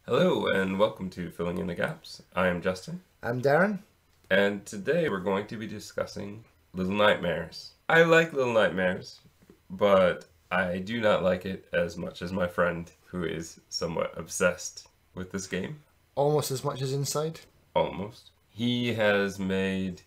Hello and welcome to Filling in the Gaps. I am Justin. I'm Darren. And today we're going to be discussing Little Nightmares. I like Little Nightmares, but I do not like it as much as my friend who is somewhat obsessed with this game. Almost as much as Inside. Almost. He has made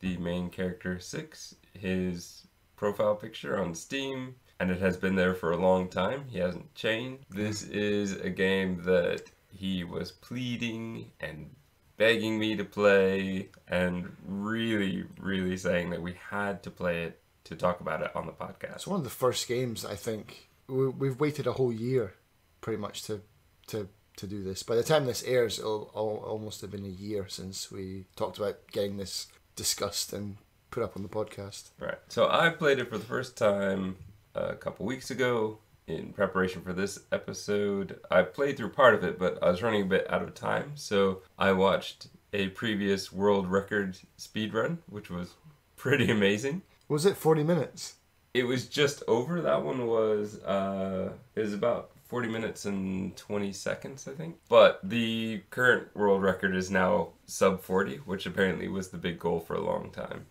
the main character 6 his profile picture on Steam, and it has been there for a long time. He hasn't changed. This is a game that he was pleading and begging me to play and really saying that we had to play it to talk about it on the podcast. It's one of the first games, I think. We've waited a whole year pretty much to do this. By the time this airs, it'll almost have been a year since we talked about getting this discussed and put up on the podcast. Right. So I played it for the first time a couple weeks ago in preparation for this episode. I played through part of it, but I was running a bit out of time, so I watched a previous world record speedrun, which was pretty amazing. Was it 40 minutes? It was just over. That one was it was about 40 minutes and 20 seconds, I think. But the current world record is now sub 40, which apparently was the big goal for a long time.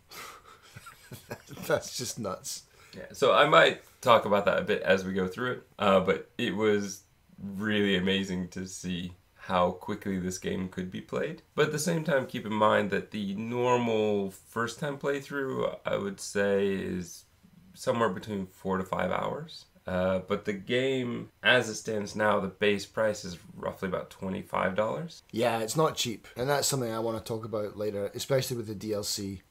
That's just nuts. Yeah, so I might talk about that a bit as we go through it, but it was really amazing to see how quickly this game could be played. But at the same time, keep in mind that the normal first-time playthrough, I would say, is somewhere between 4 to 5 hours. But the game, as it stands now, the base price is roughly about $25. Yeah, it's not cheap. And that's something I want to talk about later, especially with the DLC.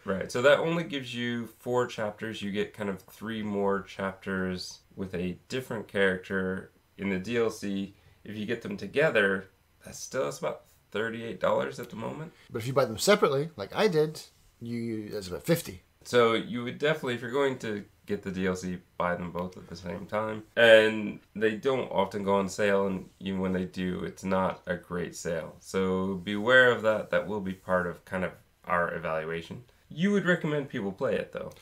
Right, so that only gives you 4 chapters. You get kind of 3 more chapters with a different character in the DLC. If you get them together, that's about $38 at the moment. But if you buy them separately, like I did, that's about $50. So you would definitely, if you're going to get the DLC, buy them both at the same time. And they don't often go on sale, and even when they do, it's not a great sale. So beware of that. That will be part of kind of our evaluation. You would recommend people play it, though?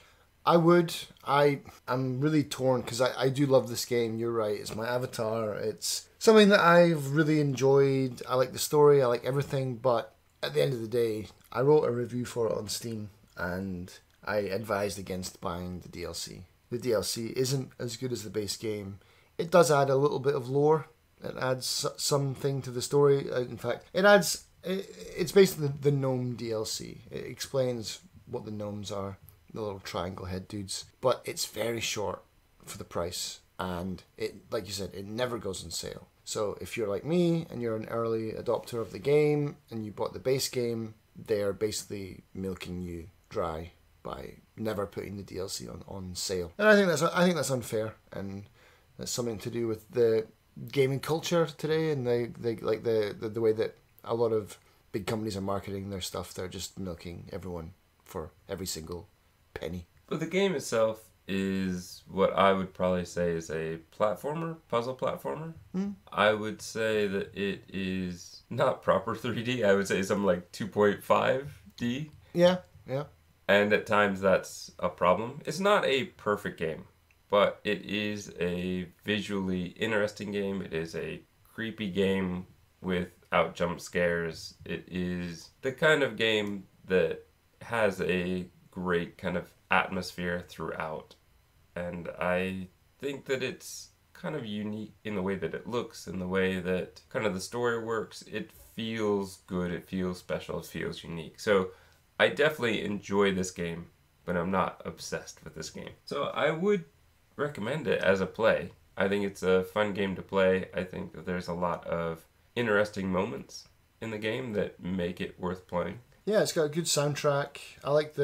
I would. I'm really torn because I do love this game. You're right. It's my avatar. It's something that I've really enjoyed. I like the story. I like everything. But at the end of the day, I wrote a review for it on Steam and I advised against buying the DLC. The DLC isn't as good as the base game. It does add a little bit of lore. It adds something to the story. In fact, it's basically the gnome DLC. It explains what the gnomes are, the little triangle head dudes. But it's very short for the price. And it, like you said, it never goes on sale. So if you're like me and you're an early adopter of the game and you bought the base game, they're basically milking you dry by never putting the DLC on sale. And I think that's unfair, and that's something to do with the gaming culture today, and they like the way that a lot of big companies are marketing their stuff. They're just milking everyone for every single penny. But the game itself is what I would probably say is a puzzle platformer. I would say that it is not proper 3D. I would say something like 2.5D. Yeah. And at times that's a problem. It's not a perfect game, but it is a visually interesting game. It is a creepy game without jump scares. It is the kind of game that has a great kind of atmosphere throughout. And I think that it's kind of unique in the way that it looks, in the way that kind of the story works. It feels good, it feels special, it feels unique. So I definitely enjoy this game, but I'm not obsessed with this game. So I would recommend it as a play. I think it's a fun game to play. I think that there's a lot of interesting moments in the game that make it worth playing. Yeah, it's got a good soundtrack. I like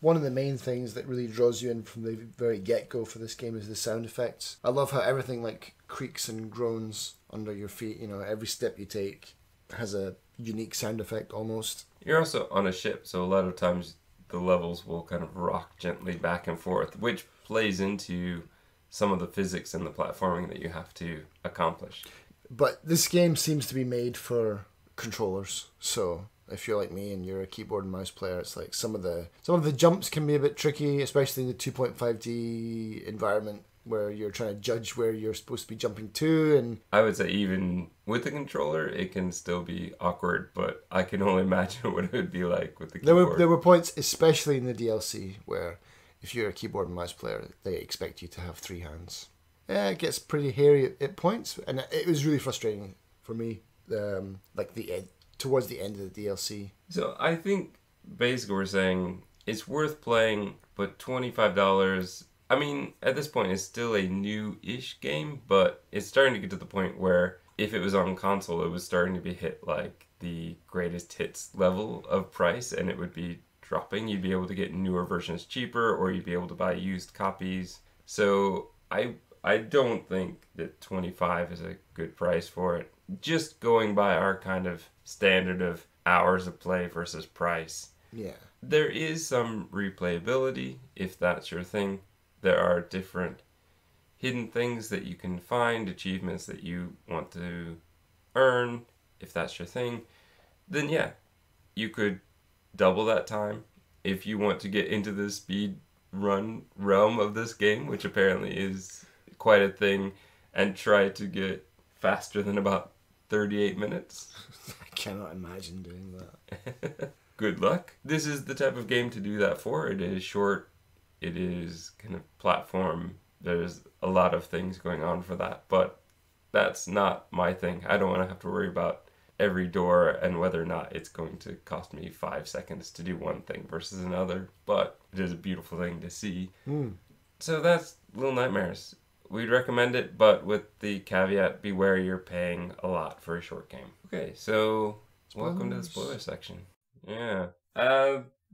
one of the main things that really draws you in from the very get-go for this game is the sound effects. I love how everything like creaks and groans under your feet. You know, every step you take has a unique sound effect almost. You're also on a ship, so a lot of times the levels will kind of rock gently back and forth, which plays into some of the physics and the platforming that you have to accomplish. But this game seems to be made for controllers, so if you're like me and you're a keyboard and mouse player, it's like some of the jumps can be a bit tricky, especially in the 2.5D environment. where you're trying to judge where you're supposed to be jumping to, and I would say even with the controller, it can still be awkward, but I can only imagine what it would be like with the keyboard. there were points, especially in the DLC, where if you're a keyboard and mouse player, they expect you to have three hands. Yeah, it gets pretty hairy at points, and it was really frustrating for me. Like towards the end of the DLC. So I think basically we're saying it's worth playing, but $25. I mean, at this point, it's still a new-ish game, but it's starting to get to the point where if it was on console, it was starting to be hit like the greatest hits level of price, and it would be dropping. You'd be able to get newer versions cheaper, or you'd be able to buy used copies. So I don't think that 25 is a good price for it. Just going by our kind of standard of hours of play versus price. Yeah. There is some replayability, if that's your thing. There are different hidden things that you can find, achievements that you want to earn, if that's your thing. Then yeah, you could double that time if you want to get into the speed run realm of this game, which apparently is quite a thing, and try to get faster than about 38 minutes. I cannot imagine doing that. Good luck. This is the type of game to do that for. It is short. It is kind of platform. There's a lot of things going on for that, but that's not my thing. I don't want to have to worry about every door and whether or not it's going to cost me 5 seconds to do one thing versus another, but it is a beautiful thing to see. So that's Little Nightmares. We'd recommend it, but with the caveat, beware you're paying a lot for a short game. Okay, so welcome to the spoiler section. Yeah.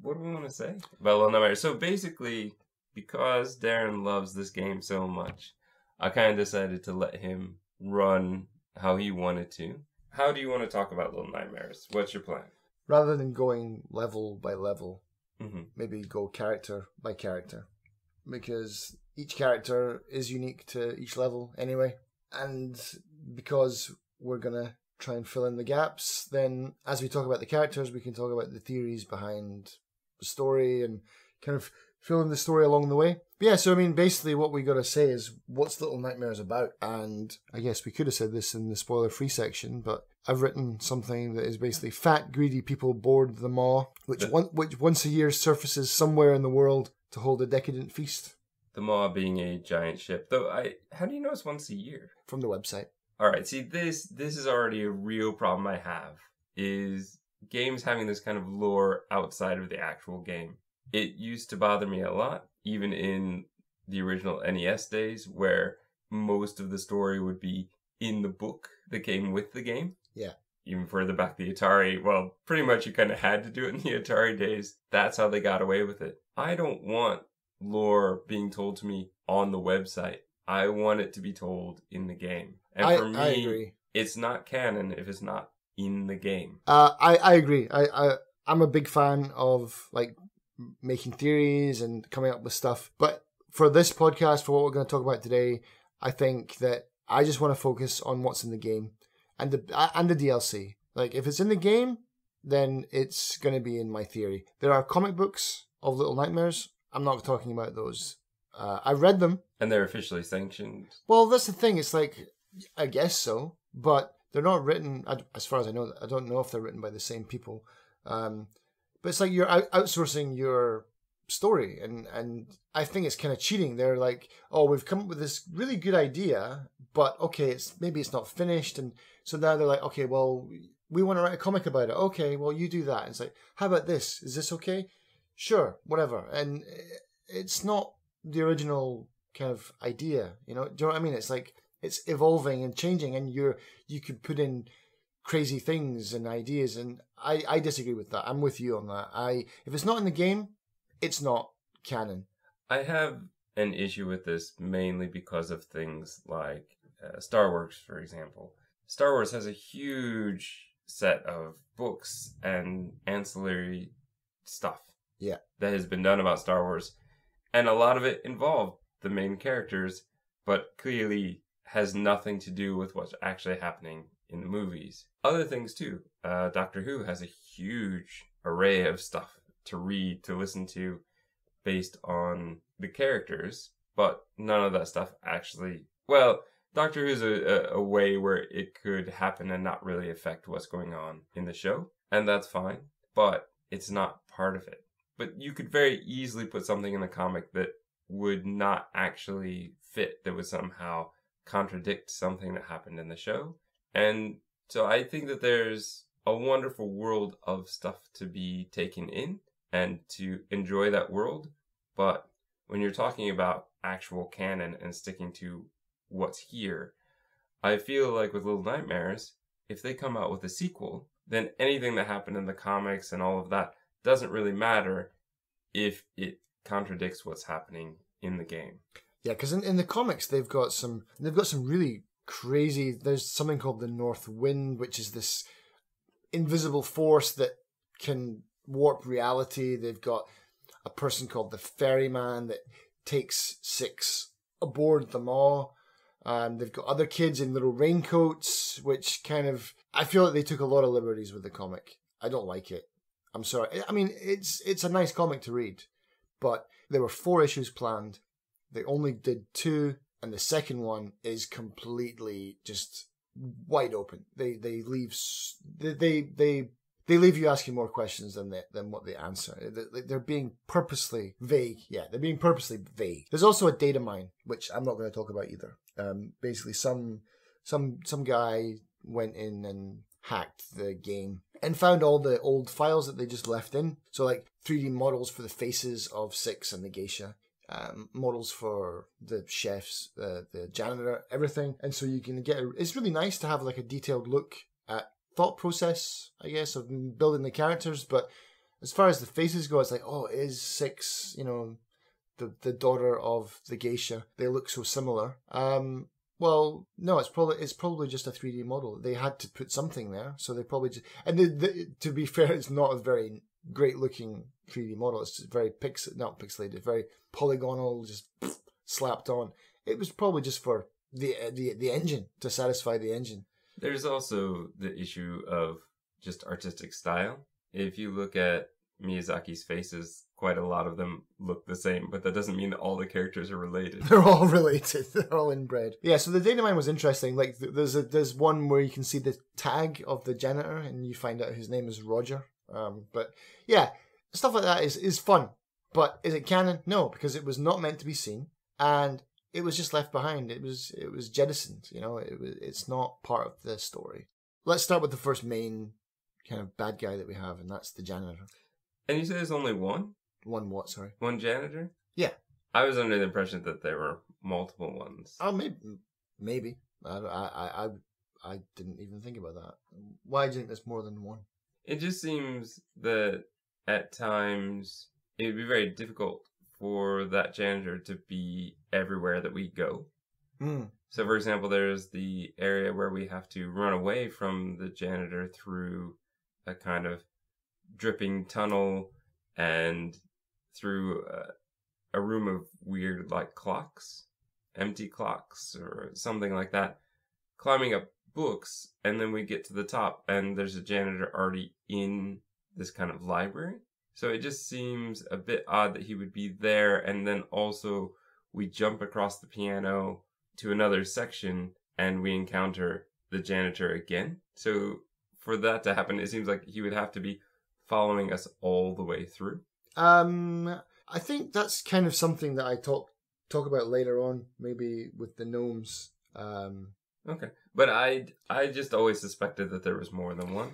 What do we want to say about Little Nightmares? So basically, because Darren loves this game so much, I kind of decided to let him run how he wanted to. How do you want to talk about Little Nightmares? What's your plan? Rather than going level by level, Mm-hmm. maybe go character by character. Because each character is unique to each level anyway. And because we're going to try and fill in the gaps, then as we talk about the characters, we can talk about the theories behind the story and kind of fill in the story along the way. But yeah, so I mean, basically what we got to say is what's Little Nightmares about? And I guess we could have said this in the spoiler-free section, but I've written something that is basically fat, greedy people board the maw, which once a year surfaces somewhere in the world to hold a decadent feast. The Maw being a giant ship. Though how do you know it's once a year? From the website. Alright, see this is already a real problem I have, is games having this kind of lore outside of the actual game. It used to bother me a lot, even in the original NES days, where most of the story would be in the book that came with the game. Yeah. Even further back, the Atari, well, pretty much you kind of had to do it in the Atari days. That's how they got away with it. I don't want lore being told to me on the website. I want it to be told in the game. And for me, I agree. It's not canon if it's not in the game. I agree. I'm a big fan of like making theories and coming up with stuff. But for this podcast, for what we're going to talk about today, I think that I just want to focus on what's in the game and the DLC. Like if it's in the game, then it's going to be in my theory. There are comic books of Little Nightmares. I'm not talking about those. I've read them. And they're officially sanctioned. Well, that's the thing. It's like, I guess so, but they're not written, as far as I know, I don't know if they're written by the same people. But it's like you're outsourcing your story, and I think it's kind of cheating. They're like, oh, we've come up with this really good idea, but okay, maybe it's not finished, and so now they're like, okay, well, we want to write a comic about it. Okay, well, you do that. And it's like, how about this? Is this okay? Sure, whatever. And it's not the original kind of idea, you know? Do you know what I mean? It's like it's evolving and changing, and you could put in crazy things and ideas, and I disagree with that. I'm with you on that. If it's not in the game, it's not canon. I have an issue with this mainly because of things like Star Wars, for example. Star Wars has a huge set of books and ancillary stuff that has been done about Star Wars, and a lot of it involved the main characters, but clearly has nothing to do with what's actually happening in the movies. Other things too. Doctor Who has a huge array of stuff to read, to listen to, based on the characters. but none of that stuff actually. Well, Doctor Who's a way where it could happen and not really affect what's going on in the show, and that's fine, but it's not part of it. But you could very easily put something in the comic that would not actually fit, that would somehow contradict something that happened in the show. And so I think that there's a wonderful world of stuff to be taken in and to enjoy that world. But when you're talking about actual canon and sticking to what's here, I feel like with Little Nightmares, if they come out with a sequel, then anything that happened in the comics and all of that doesn't really matter if it contradicts what's happening in the game. Yeah, because in the comics they've got some really crazy. There's something called the North Wind, which is this invisible force that can warp reality. They've got a person called the Ferryman that takes Six aboard the Maw. They've got other kids in little raincoats, which kind of, I feel like they took a lot of liberties with the comic. I don't like it. I'm sorry. I mean, it's a nice comic to read, but there were 4 issues planned. They only did 2, and the second one is completely just wide open. They leave you asking more questions than what they answer. They're being purposely vague. Yeah, they're being purposely vague. There's also a data mine, which I'm not going to talk about either. Basically, some guy went in and hacked the game and found all the old files that they just left in. So like 3D models for the faces of Six and the geisha. Models for the chefs, the janitor, everything. And so you can it's really nice to have like a detailed look at thought process, I guess, of building the characters. But as far as the faces go, it's like, oh, is Six, the daughter of the geisha? They look so similar. Well, no, it's probably just a 3D model. They had to put something there, so they probably just, and to be fair, it's not a very great looking 3D model. It's just very not pixelated, very polygonal, just slapped on. It was probably just for the engine, to satisfy the engine. There's also the issue of just artistic style. If you look at Miyazaki's faces, quite a lot of them look the same, but that doesn't mean that all the characters are related. They're all related. They're all inbred. Yeah, so the data mine was interesting. Like, there's one where you can see the tag of the janitor, and you find out his name is Roger. But yeah, stuff like that is fun. But is it canon? No, because it was not meant to be seen, and it was just left behind. It was jettisoned. It's not part of the story. Let's start with the first main kind of bad guy that we have, and that's the janitor. And you say there's only one? One what? Sorry. One janitor? Yeah. I was under the impression that there were multiple ones. Oh, maybe. I didn't even think about that. Why do you think there's more than one? It just seems that at times it would be very difficult for that janitor to be everywhere that we go. Mm. So, for example, there's the area where we have to run away from the janitor through a kind of dripping tunnel and through a room of weird, like, clocks, empty clocks or something like that, climbing up books, and then we get to the top and there's a janitor already in this kind of library. So it just seems a bit odd that he would be there, and then also we jump across the piano to another section and we encounter the janitor again. So for that to happen, it seems like he would have to be following us all the way through. I think that's kind of something that I talk about later on, maybe with the gnomes. Okay. But I just always suspected that there was more than one.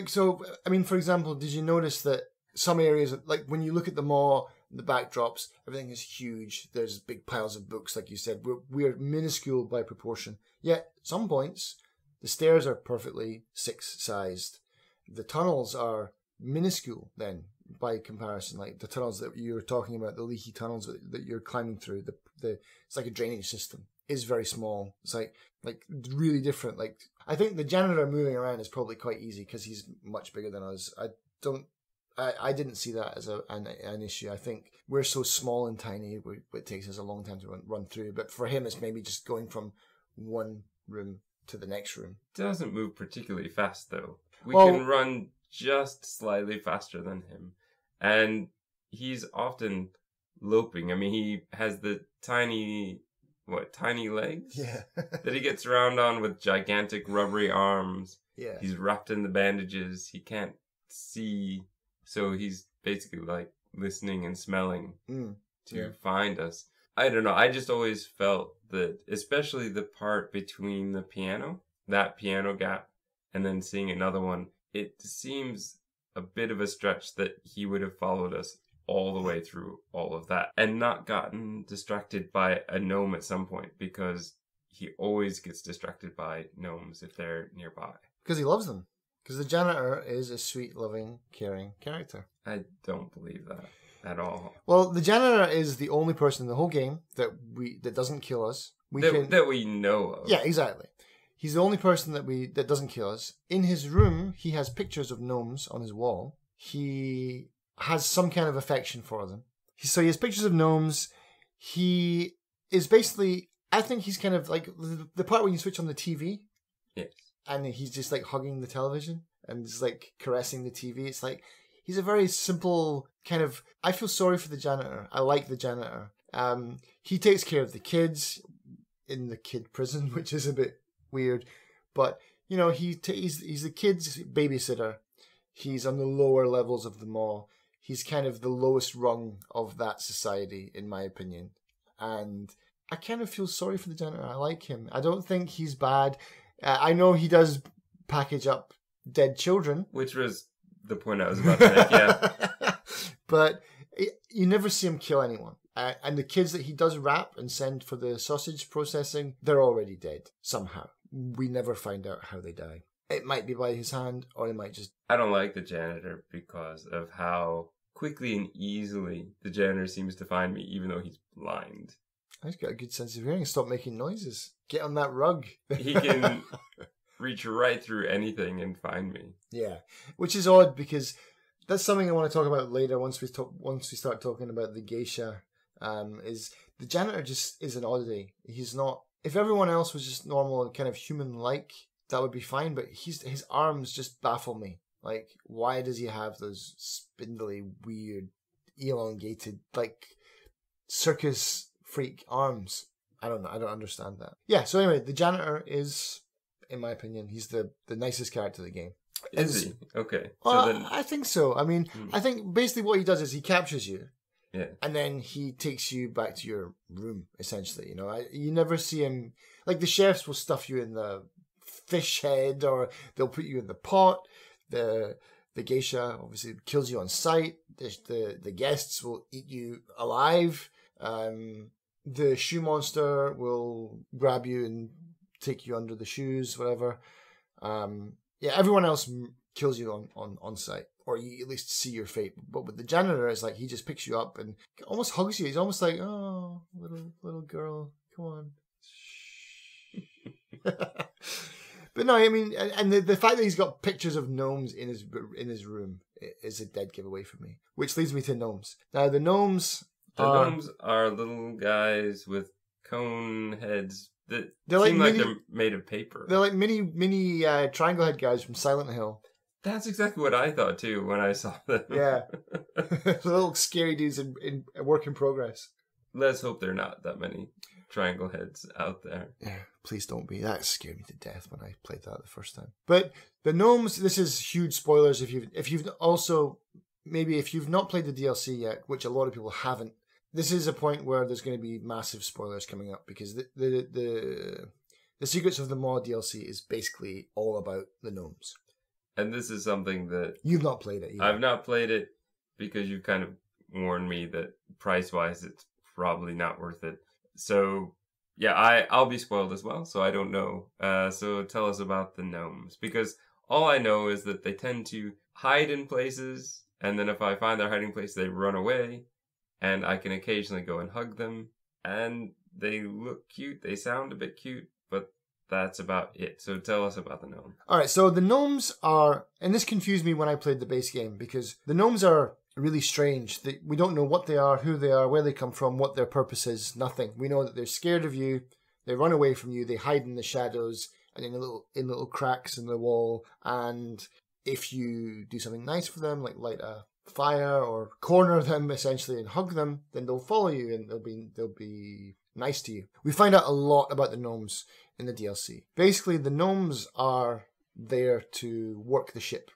So, I mean, for example, did you notice that some areas, like when you look at the Maw, the backdrops, everything is huge. There's big piles of books, like you said. We're minuscule by proportion. Yet, some points, the stairs are perfectly Six-sized. The tunnels are minuscule then, by comparison. Like the tunnels that you were talking about, the leaky tunnels that you're climbing through, it's like a drainage system. Is very small. It's like really different. Like, I think the janitor moving around is probably quite easy because he's much bigger than us. I didn't see that as an issue. I think we're so small and tiny, it takes us a long time to run through. But for him, it's maybe just going from one room to the next room. Doesn't move particularly fast though. We can run just slightly faster than him, and he's often loping. I mean, he has the tiny legs? Yeah. That he gets around on with gigantic rubbery arms. Yeah. He's wrapped in the bandages. He can't see. So he's basically like listening and smelling to find us. I don't know. I just always felt that, especially the part between the piano, that piano gap, and then seeing another one, it seems a bit of a stretch that he would have followed us all the way through all of that and not gotten distracted by a gnome at some point, because he always gets distracted by gnomes if they're nearby. Because he loves them. Because the janitor is a sweet, loving, caring character. I don't believe that at all. Well, the janitor is the only person in the whole game that doesn't kill us. That we know of. Yeah, exactly. He's the only person that doesn't kill us. In his room, he has pictures of gnomes on his wall. He has some kind of affection for them. So he has pictures of gnomes. He is basically, I think he's kind of like the part when you switch on the TV. Yes. And he's just like hugging the television and just like caressing the TV. It's like, he's a very simple kind of, I feel sorry for the janitor. I like the janitor. He takes care of the kids in the kid prison, which is a bit weird. But, you know, he's the kid's babysitter. He's on the lower levels of them all. He's kind of the lowest rung of that society, in my opinion. And I kind of feel sorry for the janitor. I like him. I don't think he's bad. I know he does package up dead children. Which was the point I was about to make, yeah. But you never see him kill anyone. And the kids that he does wrap and send for the sausage processing, they're already dead somehow. We never find out how they die. It might be by his hand, or it might just... I don't like the janitor because of how quickly and easily the janitor seems to find me, even though he's blind. He's got a good sense of hearing. Stop making noises. Get on that rug. He can reach right through anything and find me. Yeah, which is odd because that's something I want to talk about later. Once we start talking about the geisha, is the janitor just is an oddity. He's not. If everyone else was just normal and kind of human-like, that would be fine. But his arms just baffle me. Like, why does he have those spindly, weird, elongated, like circus freak arms? I don't know. I don't understand that. Yeah, so anyway, the janitor is, in my opinion, he's the nicest character of the game. Is he? Okay. Well, then... I think so. I mean, I think basically what he does is he captures you. Yeah. And then he takes you back to your room, essentially. You know, you never see him... Like, the chefs will stuff you in the fish head, or they'll put you in the pot. The geisha obviously kills you on sight. The guests will eat you alive. The shoe monster will grab you and take you under the shoes, whatever. Yeah, everyone else kills you on sight, or you at least see your fate. But with the janitor, it's like he just picks you up and almost hugs you. He's almost like, "Oh, little girl, come on." But no, I mean, and the fact that he's got pictures of gnomes in his room is a dead giveaway for me. Which leads me to gnomes. Now, the gnomes are little guys with cone heads that they're seem like they're made of paper. They're like mini triangle head guys from Silent Hill. That's exactly what I thought too when I saw them. Yeah, little scary dudes in work in progress. Let's hope there are not that many triangle heads out there. Yeah, please don't be. That scared me to death when I played that the first time. But the gnomes, this is huge spoilers if you've also, maybe if you've not played the DLC yet, which a lot of people haven't. This is a point where there's going to be massive spoilers coming up, because the Secrets of the Maw DLC is basically all about the gnomes. And this is something that... You've not played it either. I've not played it because you kind of warned me that price-wise it's probably not worth it. So, yeah, I'll be spoiled as well, so I don't know. So tell us about the gnomes, because all I know is that they tend to hide in places, and then if I find their hiding place, they run away. And I can occasionally go and hug them. And they look cute. They sound a bit cute. But that's about it. So tell us about the gnome. Alright, so the gnomes are... And this confused me when I played the base game. Because the gnomes are really strange. We don't know what they are, who they are, where they come from, what their purpose is. Nothing. We know that they're scared of you. They run away from you. They hide in the shadows. And in little cracks in the wall. And if you do something nice for them, like light a fire or corner them essentially and hug them, then they'll follow you and they'll be nice to you. We find out a lot about the gnomes in the DLC. Basically, the gnomes are there to work the ship.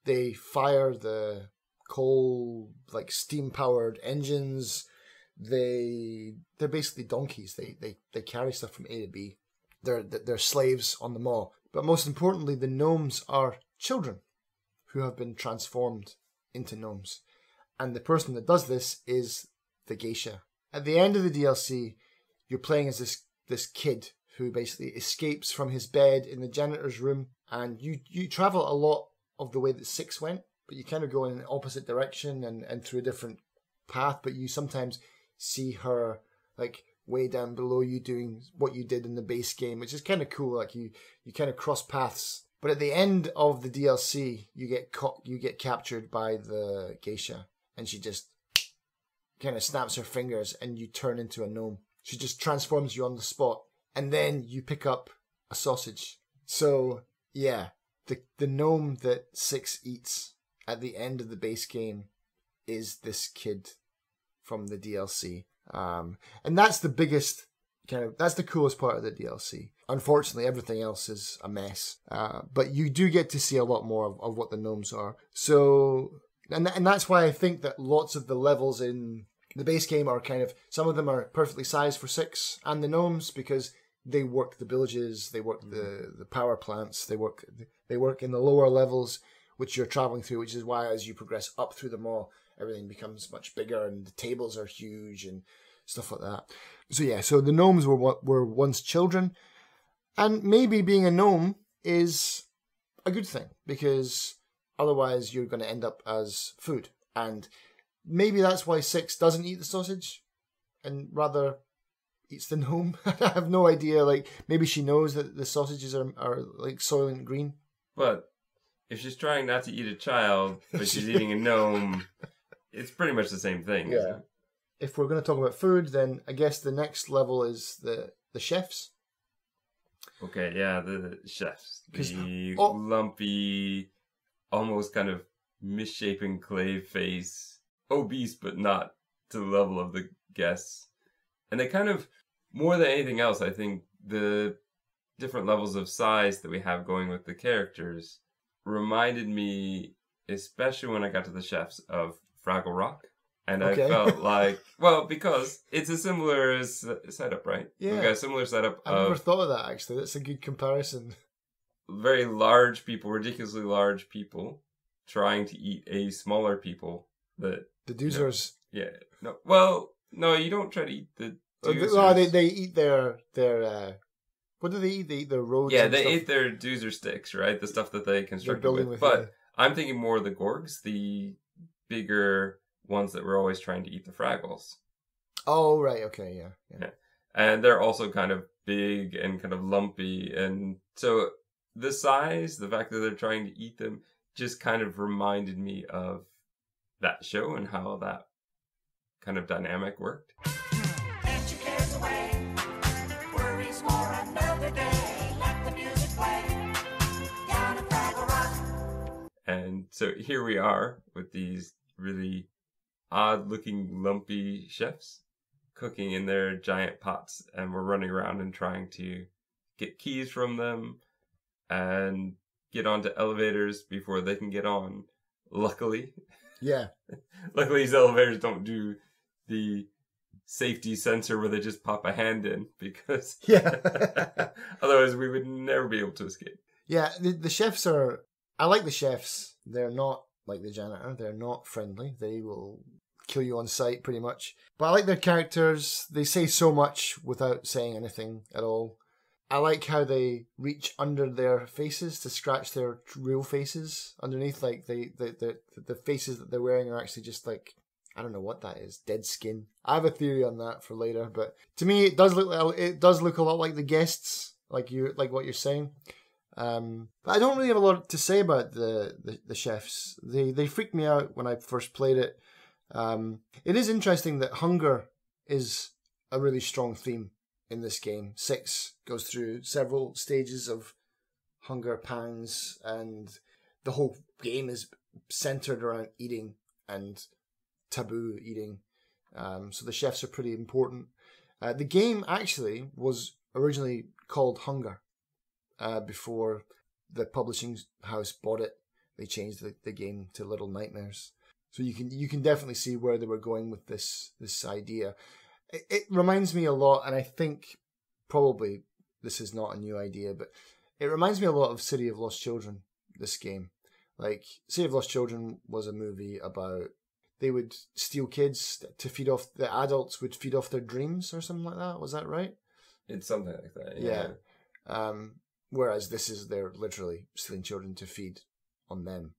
They fire the coal, like steam-powered engines. They're basically donkeys. They carry stuff from A to B. They're slaves on the Maw. But most importantly, the gnomes are children who have been transformed into gnomes. And the person that does this is the geisha. At the end of the DLC, you're playing as this kid who basically escapes from his bed in the janitor's room, and you travel a lot of the way that 6 went, but you kind of go in an opposite direction and through a different path, but you sometimes see her like way down below you doing what you did in the base game, which is kind of cool. Like you kind of cross paths. But at the end of the DLC, you get captured by the geisha, and she just kind of snaps her fingers, and you turn into a gnome. She just transforms you on the spot, and then you pick up a sausage. So yeah, the gnome that 6 eats at the end of the base game is this kid from the DLC, and that's the biggest that's the coolest part of the DLC. Unfortunately, everything else is a mess. But you do get to see a lot more of what the gnomes are. So, and that's why I think that lots of the levels in the base game are some of them are perfectly sized for 6 and the gnomes, because they work the villages, they work the power plants, they work in the lower levels which you're traveling through, which is why as you progress up through the mall, everything becomes much bigger and the tables are huge and stuff like that. So yeah, so the gnomes were once children, and maybe being a gnome is a good thing, because otherwise you're going to end up as food. And maybe that's why 6 doesn't eat the sausage and rather eats the gnome. I have no idea. Like, maybe she knows that the sausages are like Soylent Green. But if she's trying not to eat a child, but she's eating a gnome, it's pretty much the same thing, isn't it? If we're going to talk about food, then I guess the next level is the chefs. Okay, yeah, the chefs. The lumpy, almost kind of misshapen clay face. Obese, but not to the level of the guests. And they kind of, more than anything else, I think the different levels of size that we have going with the characters reminded me, especially when I got to the chefs, of Fraggle Rock. And I felt like, well, because it's a similar setup, right? Yeah. We've got a similar setup. I never thought of that, actually. That's a good comparison. Very large people, ridiculously large people, trying to eat a smaller people. The doozers. Yeah. No. Well, no, you don't try to eat the doozers. No, they eat their what do they eat? They eat their roads. Yeah, they ate their doozer sticks, right? The stuff that they constructed with. But I'm thinking more of the Gorgs, the bigger ones that were always trying to eat the Fraggles. Oh, right. Okay, yeah. And they're also kind of big and kind of lumpy. And so the size, the fact that they're trying to eat them, just kind of reminded me of that show and how that kind of dynamic worked. Get your cares away. Worries for another day. Let the music play. Down at Fraggle Rock. And so here we are with these really odd-looking, lumpy chefs cooking in their giant pots, and we're running around and trying to get keys from them and get onto elevators before they can get on. Luckily. Yeah. Luckily, these elevators don't do the safety sensor where they just pop a hand in, because otherwise we would never be able to escape. Yeah, the chefs are... I like the chefs. They're not like the janitor. They're not friendly. They will kill you on sight, pretty much. But I like their characters. They say so much without saying anything at all. I like how they reach under their faces to scratch their real faces underneath. Like the faces that they're wearing are actually just like, I don't know what that is, dead skin. I have a theory on that for later, but to me it does look a lot like the guests, like what you're saying. But I don't really have a lot to say about the chefs. They freaked me out when I first played it. It is interesting that hunger is a really strong theme in this game. 6 goes through several stages of hunger pangs, and the whole game is centered around eating and taboo eating. So the chefs are pretty important. The game actually was originally called Hunger before the publishing house bought it. They changed the game to Little Nightmares. So you can definitely see where they were going with this idea. It reminds me a lot, and I think probably this is not a new idea, but it reminds me a lot of City of Lost Children, this game. Like, City of Lost Children was a movie about they would steal kids to feed off, the adults would feed off their dreams or something like that. Was that right? It's something like that. Yeah. Whereas this is, they're literally stealing children to feed on them.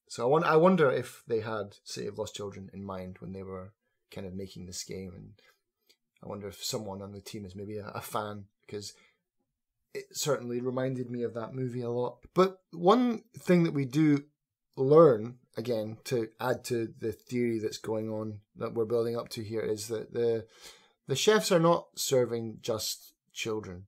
So I wonder if they had City of Lost Children in mind when they were kind of making this game, and I wonder if someone on the team is maybe a fan, because it certainly reminded me of that movie a lot. But one thing that we do learn, again, to add to the theory that's going on, that we're building up to here, is that the chefs are not serving just children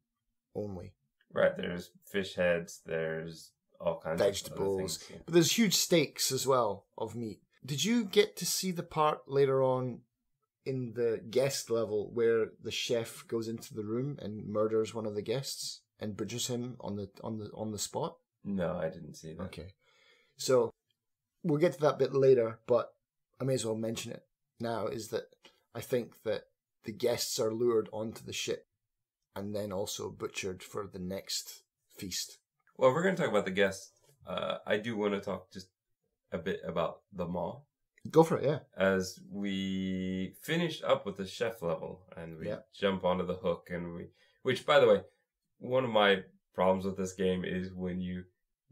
only. Right, there's fish heads, there's all kinds vegetables, of other things. but there's huge steaks as well of meat. Did you get to see the part later on in the guest level where the chef goes into the room and murders one of the guests and butchers him on the spot? No, I didn't see that. Okay, so we'll get to that bit later, but I may as well mention it now. Is that I think that the guests are lured onto the ship and then also butchered for the next feast. Well, we're going to talk about the guests. I do want to talk just a bit about the maw. Go for it, yeah. As we finished up with the chef level and we jump onto the hook, and which, by the way, one of my problems with this game is when you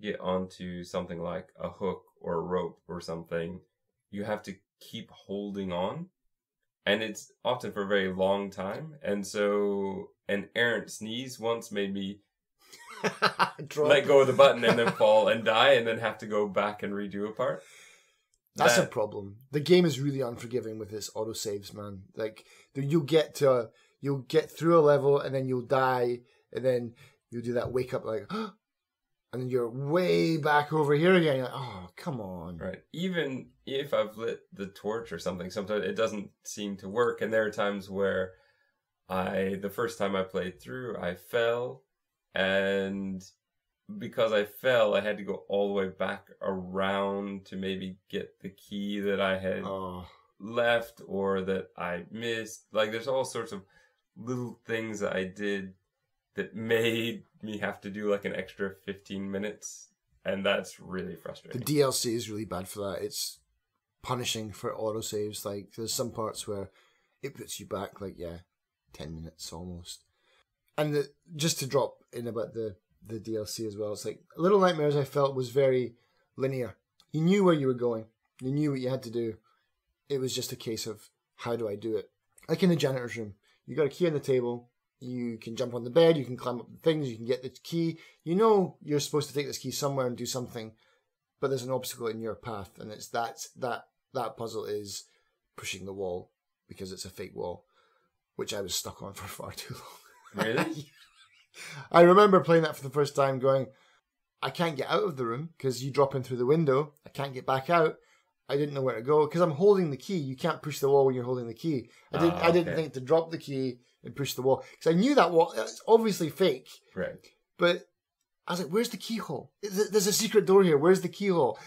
get onto something like a hook or a rope or something, you have to keep holding on, and it's often for a very long time. And so an errant sneeze once made me let go of the button and then fall and die and then have to go back and redo a part. That's a problem. The game is really unforgiving with its autosaves, man. Like, you'll get through a level and then you'll die, and then you'll do that wake up like, and then you're way back over here again. You're like, oh, come on. Right. Even if I've lit the torch or something, sometimes it doesn't seem to work. And there are times where the first time I played through, I fell, and because I fell, I had to go all the way back around to maybe get the key that I had left or that I missed. Like, there's all sorts of little things that I did that made me have to do like an extra 15 minutes. And that's really frustrating. The DLC is really bad for that. It's punishing for autosaves. Like, there's some parts where it puts you back, like, 10 minutes almost. And just to drop in about the DLC as well, it's like Little Nightmares, I felt, was very linear. You knew where you were going. You knew what you had to do. It was just a case of, how do I do it? Like in the janitor's room, you got a key on the table. You can jump on the bed. You can climb up the things. You can get the key. You know you're supposed to take this key somewhere and do something, but there's an obstacle in your path, and it's that puzzle is pushing the wall because it's a fake wall, which I was stuck on for far too long. Really? I remember playing that for the first time going, I can't get out of the room because you drop in through the window. I can't get back out. I didn't know where to go because I'm holding the key. You can't push the wall when you're holding the key. I didn't think to drop the key and push the wall because I knew that wall, it's obviously fake. Right. But I was like, where's the keyhole? There's a secret door here. Where's the keyhole?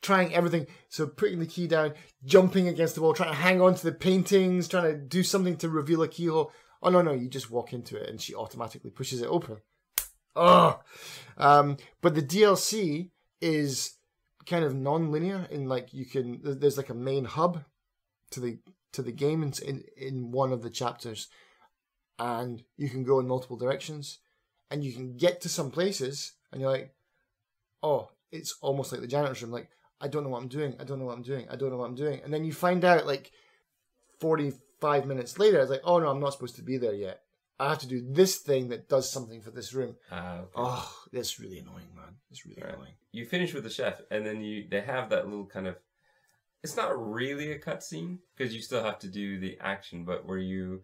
Trying everything. So putting the key down, jumping against the wall, trying to hang on to the paintings, trying to do something to reveal a keyhole. Oh, no, you just walk into it and she automatically pushes it open. Oh! But the DLC is kind of non-linear in like there's like a main hub to the game in one of the chapters, and you can go in multiple directions and you can get to some places and you're like, oh, it's almost like the janitor's room. Like, I don't know what I'm doing. And then you find out like 45 minutes later, it's like, oh no, I'm not supposed to be there yet. I have to do this thing that does something for this room. Okay. Oh, that's really annoying, man. It's really annoying. You finish with the chef, and then they have that little kind of, it's not really a cutscene, because you still have to do the action, but where you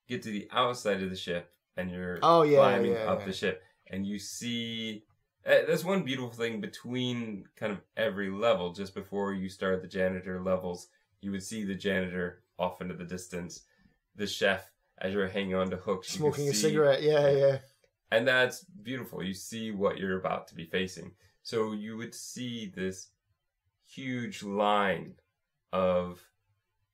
get to the outside of the ship, and you're climbing up the ship, and you see, That's one beautiful thing between kind of every level. Just before you start the janitor levels, you would see the janitor off into the distance. The chef, as you're hanging on to hooks, Smoking you a can see, cigarette, yeah. and that's beautiful. You see what you're about to be facing. So you would see this huge line of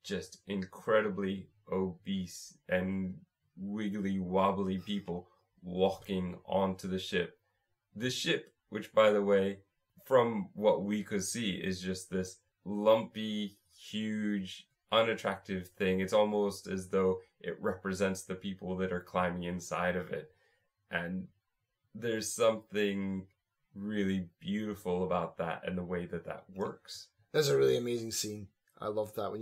just incredibly obese and wiggly wobbly people walking onto the ship. The ship, which by the way, from what we could see, is just this lumpy, huge, unattractive thing. It's almost as though it represents the people that are climbing inside of it. And there's something really beautiful about that and the way that that works. That's a really amazing scene. I love that when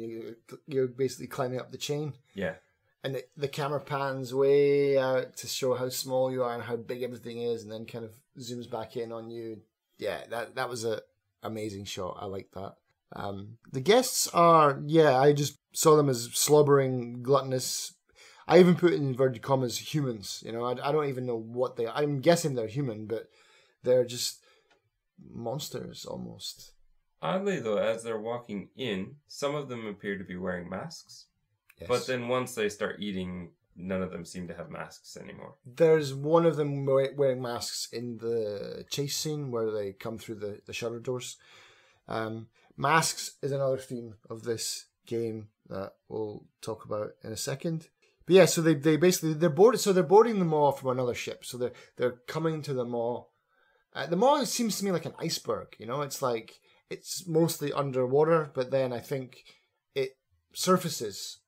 you're basically climbing up the chain. Yeah. And the camera pans way out to show how small you are and how big everything is, and then kind of zooms back in on you. Yeah, that was a amazing shot. I like that. The guests are, I just saw them as slobbering, gluttonous. I even put in inverted commas humans. You know, I don't even know what they are. I'm guessing they're human, but they're just monsters almost. Oddly, though, as they're walking in, some of them appear to be wearing masks. Yes. But then once they start eating, none of them seem to have masks anymore. There's one of them wearing masks in the chase scene where they come through the shutter doors. Masks is another theme of this game that we'll talk about in a second. But yeah, so they basically they're boarding the maw from another ship. So they're coming to the maw. The maw seems to me like an iceberg. You know, it's like it's mostly underwater, but then I think it surfaces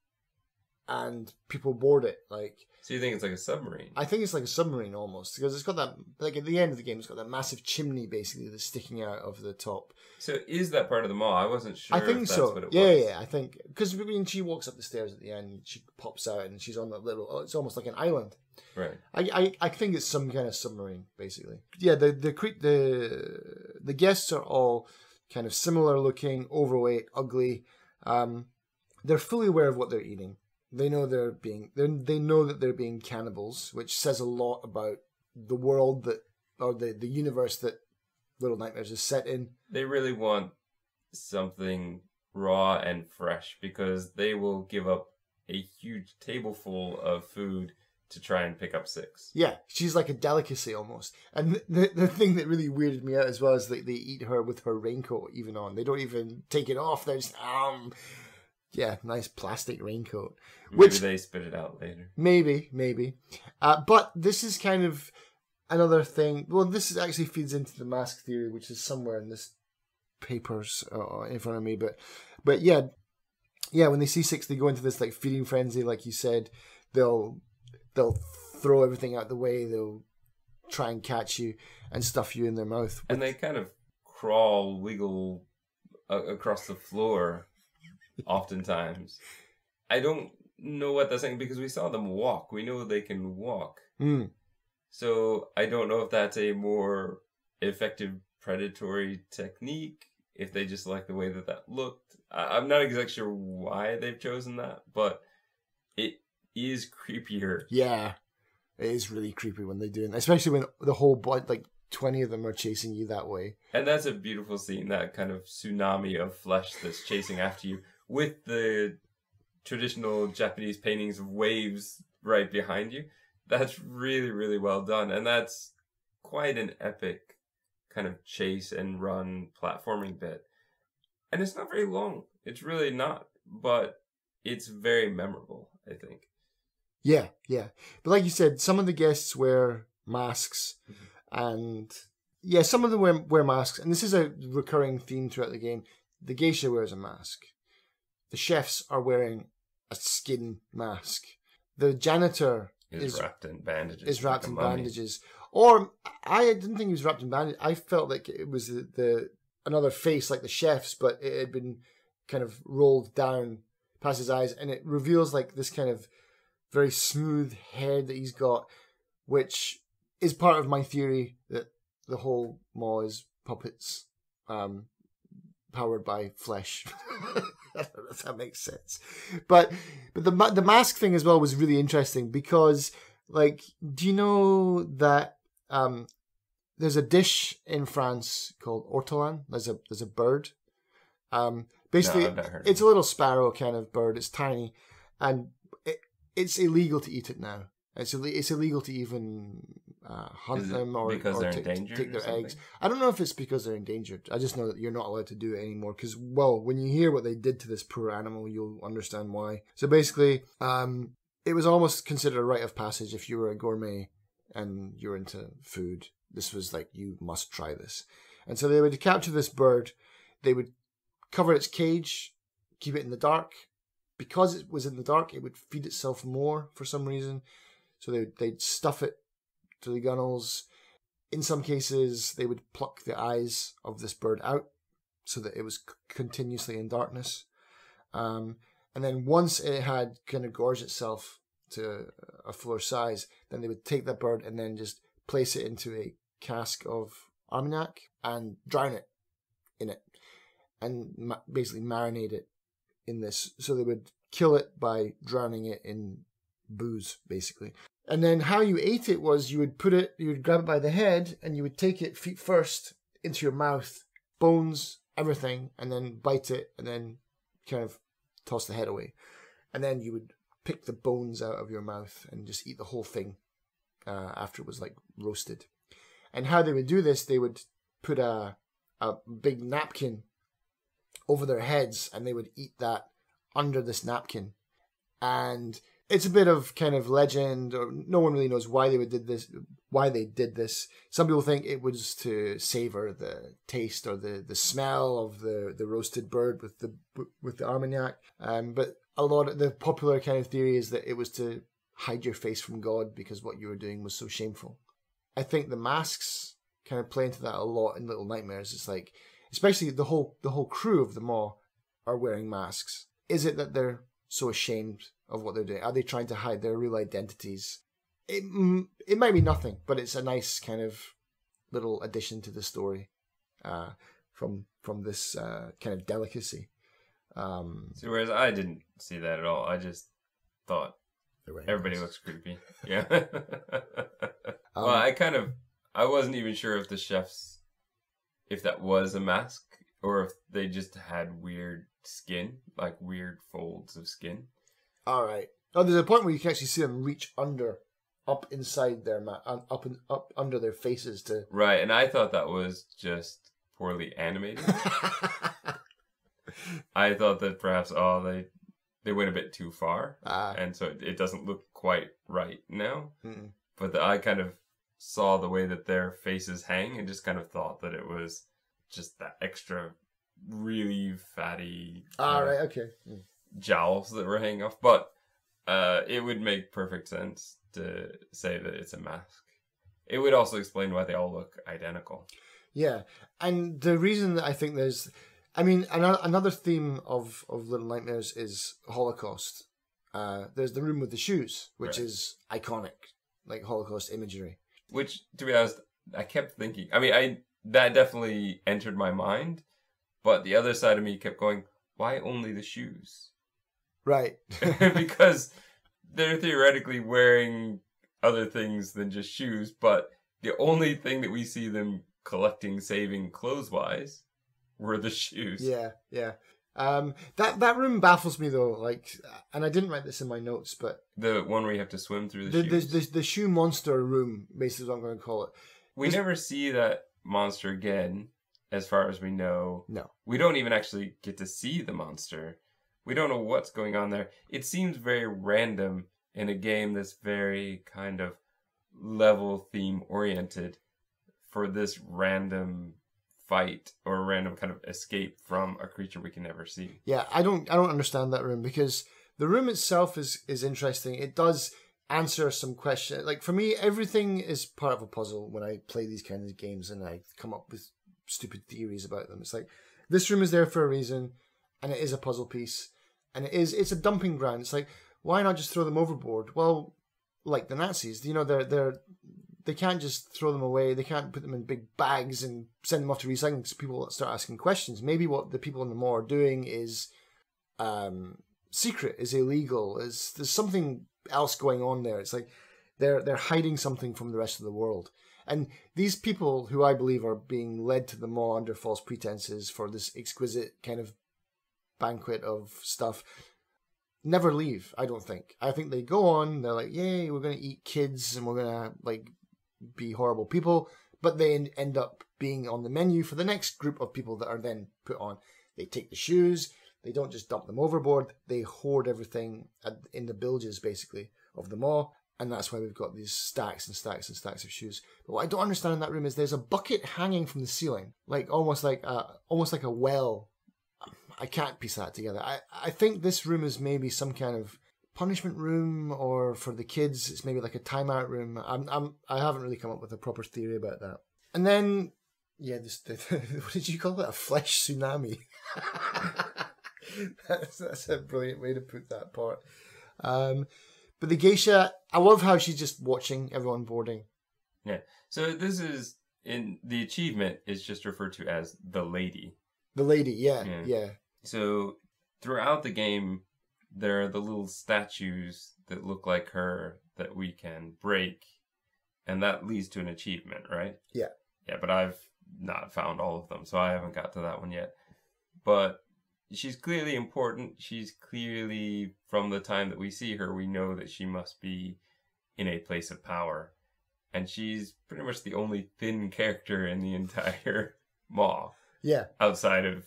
and people board it. Like, so you think it's like a submarine? I think it's like a submarine almost, because it's got that, like at the end of the game, it's got that massive chimney basically that's sticking out of the top. So is that part of the maw? I wasn't sure. I think if that's so. What it yeah, was. yeah. I think because when she walks up the stairs at the end, she pops out and she's on that little. It's almost like an island. Right. I think it's some kind of submarine basically. Yeah. The guests are all kind of similar looking, overweight, ugly. They're fully aware of what they're eating. They know they know that they're being cannibals, which says a lot about the world the universe that Little Nightmares is set in. They really want something raw and fresh because they will give up a huge table full of food to try and pick up 6. Yeah, she's like a delicacy almost. And the thing that really weirded me out as well is that they eat her with her raincoat even on. They don't even take it off. They're just yeah, nice plastic raincoat. Maybe they spit it out later. Maybe. But this is kind of another thing. Well, this actually feeds into the mask theory, which is somewhere in this papers in front of me. But yeah, when they see 6, they go into this like feeding frenzy, like you said. They'll throw everything out the way. They'll try and catch you and stuff you in their mouth. And they kind of crawl, wiggle across the floor. Oftentimes, I don't know what that's saying because we saw them walk. We know they can walk. So I don't know if that's a more effective predatory technique, if they just like the way that looked. I'm not exactly sure why they've chosen that, but it is creepier. Yeah, it is really creepy when they do it, especially when the whole bunch, like 20 of them are chasing you that way. And that's a beautiful scene, that kind of tsunami of flesh that's chasing after you, with the traditional Japanese paintings of waves right behind you. That's really, really well done. And that's quite an epic kind of chase and run platforming bit. And it's not very long. It's really not. But it's very memorable, I think. Yeah. But like you said, some of the guests wear masks. And yeah, some of them wear masks. And this is a recurring theme throughout the game. The geisha wears a mask. The chefs are wearing a skin mask. The janitor is wrapped in bandages. Or I didn't think he was wrapped in bandages. I felt like it was the another face like the chef's, but it had been kind of rolled down past his eyes, and it reveals like this kind of very smooth head that he's got, which is part of my theory that the whole mall is puppets powered by flesh. I don't know if that makes sense. But the mask thing as well was really interesting because, like, do you know that there's a dish in France called ortolan. There's a bird. Basically, No, I've not heard of it's it. a little sparrow kind of bird. It's tiny, and it's illegal to eat it now. It's illegal to even hunt Is it them or because they're take endangered or their something? eggs. I don't know if it's because they're endangered. I just know that you're not allowed to do it anymore. Because, well, when you hear what they did to this poor animal, you'll understand why. So basically, it was almost considered a rite of passage if you were a gourmet and you're into food. This was like, you must try this. And so they would capture this bird. They would cover its cage, keep it in the dark. Because it was in the dark, it would feed itself more for some reason. So they'd stuff it to the gunnels. In some cases, they would pluck the eyes of this bird out so that it was continuously in darkness. And then once it had kind of gorged itself to a fuller size, then they would take that bird and then just place it into a cask of Armagnac and drown it in it and basically marinate it in this. So they would kill it by drowning it in booze, basically. And then how you ate it was you would grab it by the head and you would take it feet first into your mouth, bones, everything, and then bite it and then kind of toss the head away. And then you would pick the bones out of your mouth and just eat the whole thing after it was like roasted. And how they would do this, they would put a big napkin over their heads and they would eat that under this napkin. And it's a bit of kind of legend, or no one really knows why they did this. Some people think it was to savor the taste or the smell of the roasted bird with the Armagnac. But a lot of the popular kind of theory is that it was to hide your face from God because what you were doing was so shameful. I think the masks kind of play into that a lot in Little Nightmares. It's like, especially the whole crew of the Maw are wearing masks. Is it that they're so ashamed of what they're doing? Are they trying to hide their real identities? It might be nothing, but it's a nice kind of little addition to the story from this kind of delicacy. So whereas I didn't see that at all. I just thought everybody looks creepy. Yeah. Well, I wasn't even sure if the chefs, if that was a mask or if they just had weird skin, like weird folds of skin. All right. Oh, there's a point where you can actually see them reach up inside their up under their faces to. Right, and I thought that was just poorly animated. I thought that perhaps they went a bit too far, and so it doesn't look quite right now. Mm-mm. But I kind of saw the way that their faces hang and just kind of thought that it was just that extra really fatty Right, okay. jowls that were hanging off. But it would make perfect sense to say that it's a mask. It would also explain why they all look identical. Yeah, and the reason that I think another theme of Little Nightmares is Holocaust. There's the room with the shoes, which Right. is iconic, like Holocaust imagery. Which, to be honest, I kept thinking. I mean, that definitely entered my mind, but the other side of me kept going, why only the shoes? Right. Because they're theoretically wearing other things than just shoes, but the only thing that we see them collecting, saving clothes-wise were the shoes. Yeah. That room baffles me though. Like, and I didn't write this in my notes, but The one where you have to swim through the shoes. the shoe monster room, basically, is what I'm going to call it. We never see that monster again, as far as we know. No. We don't even actually get to see the monster. We don't know what's going on there. It seems very random in a game that's very kind of level theme oriented for this random fight or a random kind of escape from a creature we can never see. Yeah, I don't understand that room because the room itself is interesting. It does answer some questions. Like for me, everything is part of a puzzle when I play these kinds of games and I come up with stupid theories about them. It's like this room is there for a reason, and it is a puzzle piece, and it's a dumping ground. It's like, why not just throw them overboard? Well, like the Nazis, they can't just throw them away. They can't put them in big bags and send them off to recycling so people start asking questions. Maybe what the people in the Maw are doing is secret, is illegal, there's something else going on there. It's like they're hiding something from the rest of the world. And these people who I believe are being led to the maw under false pretenses for this exquisite kind of banquet of stuff never leave, I don't think. I think they go on, they're like, yay, we're going to eat kids and we're going to like be horrible people, but they end up being on the menu for the next group of people that are then put on. They take the shoes, they don't just dump them overboard, they hoard everything in the bilges, basically, of the maw, and that's why we've got these stacks and stacks and stacks of shoes. But what I don't understand in that room is there's a bucket hanging from the ceiling, like almost like a well. I can't piece that together. I think this room is maybe some kind of punishment room, or for the kids, it's maybe like a timeout room. I haven't really come up with a proper theory about that. And then, yeah, what did you call it? A flesh tsunami. that's a brilliant way to put that part. But the geisha, I love how she's just watching everyone boarding. Yeah. So this is in the achievement is just referred to as the lady. The lady, yeah. So throughout the game, there are the little statues that look like her that we can break, and that leads to an achievement, right? Yeah. Yeah, but I've not found all of them, so I haven't got to that one yet. But she's clearly important. She's clearly, from the time that we see her, we know that she must be in a place of power. And she's pretty much the only thin character in the entire maw. Yeah. Outside of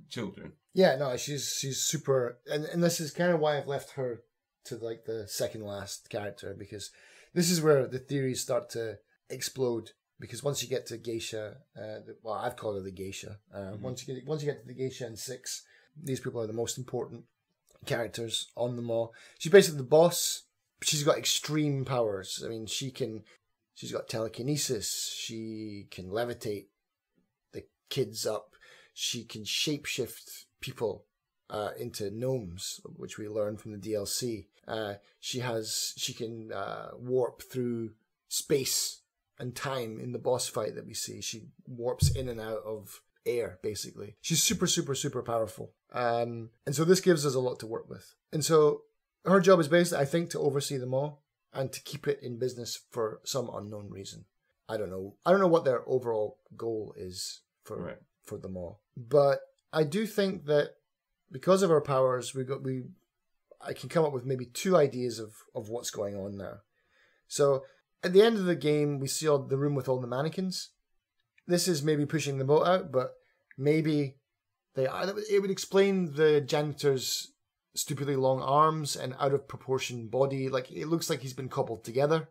children. Yeah, no, she's super, and this is kind of why I've left her to like the second last character, because this is where the theories start to explode. Because once you get to geisha, well, I've called her the geisha. Once you get to the geisha and 6, these people are the most important characters on the maw. She's basically the boss. She's got extreme powers. I mean, she's got telekinesis. She can levitate the kids up. She can shapeshift people into gnomes, which we learn from the DLC. She can warp through space and time in the boss fight that we see. She warps in and out of air, basically. She's super, super, super powerful. And so this gives us a lot to work with. And so her job is basically, I think, to oversee them all and to keep it in business for some unknown reason. I don't know what their overall goal is for them all. But I do think that because of our powers, I can come up with maybe 2 ideas of what's going on now. So at the end of the game, we see the room with all the mannequins. This is maybe pushing the boat out, but maybe it would explain the janitor's stupidly long arms and out of proportion body. Like, it looks like he's been cobbled together.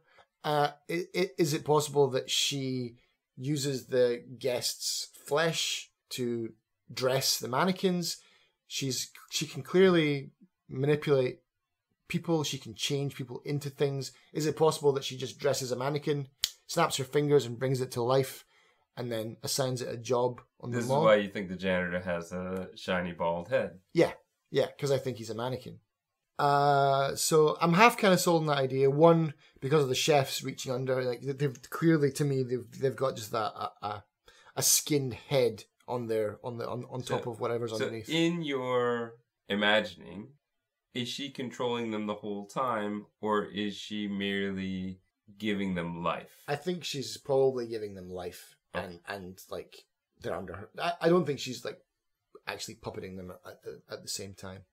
Is it possible that she uses the guests' flesh to dress the mannequins? She can clearly manipulate people. She can change people into things. Is it possible that she just dresses a mannequin, snaps her fingers and brings it to life, and then assigns it a job on the maw? This is why you think the janitor has a shiny bald head. Yeah, because I think he's a mannequin. So I'm half kind of sold on that idea. One, because of the chefs reaching under, like they've clearly, to me, they've got just a skinned head on top of whatever's underneath. In your imagining, is she controlling them the whole time, or is she merely giving them life? I think she's probably giving them life, and like they're under her. I don't think she's like actually puppeting them at the same time.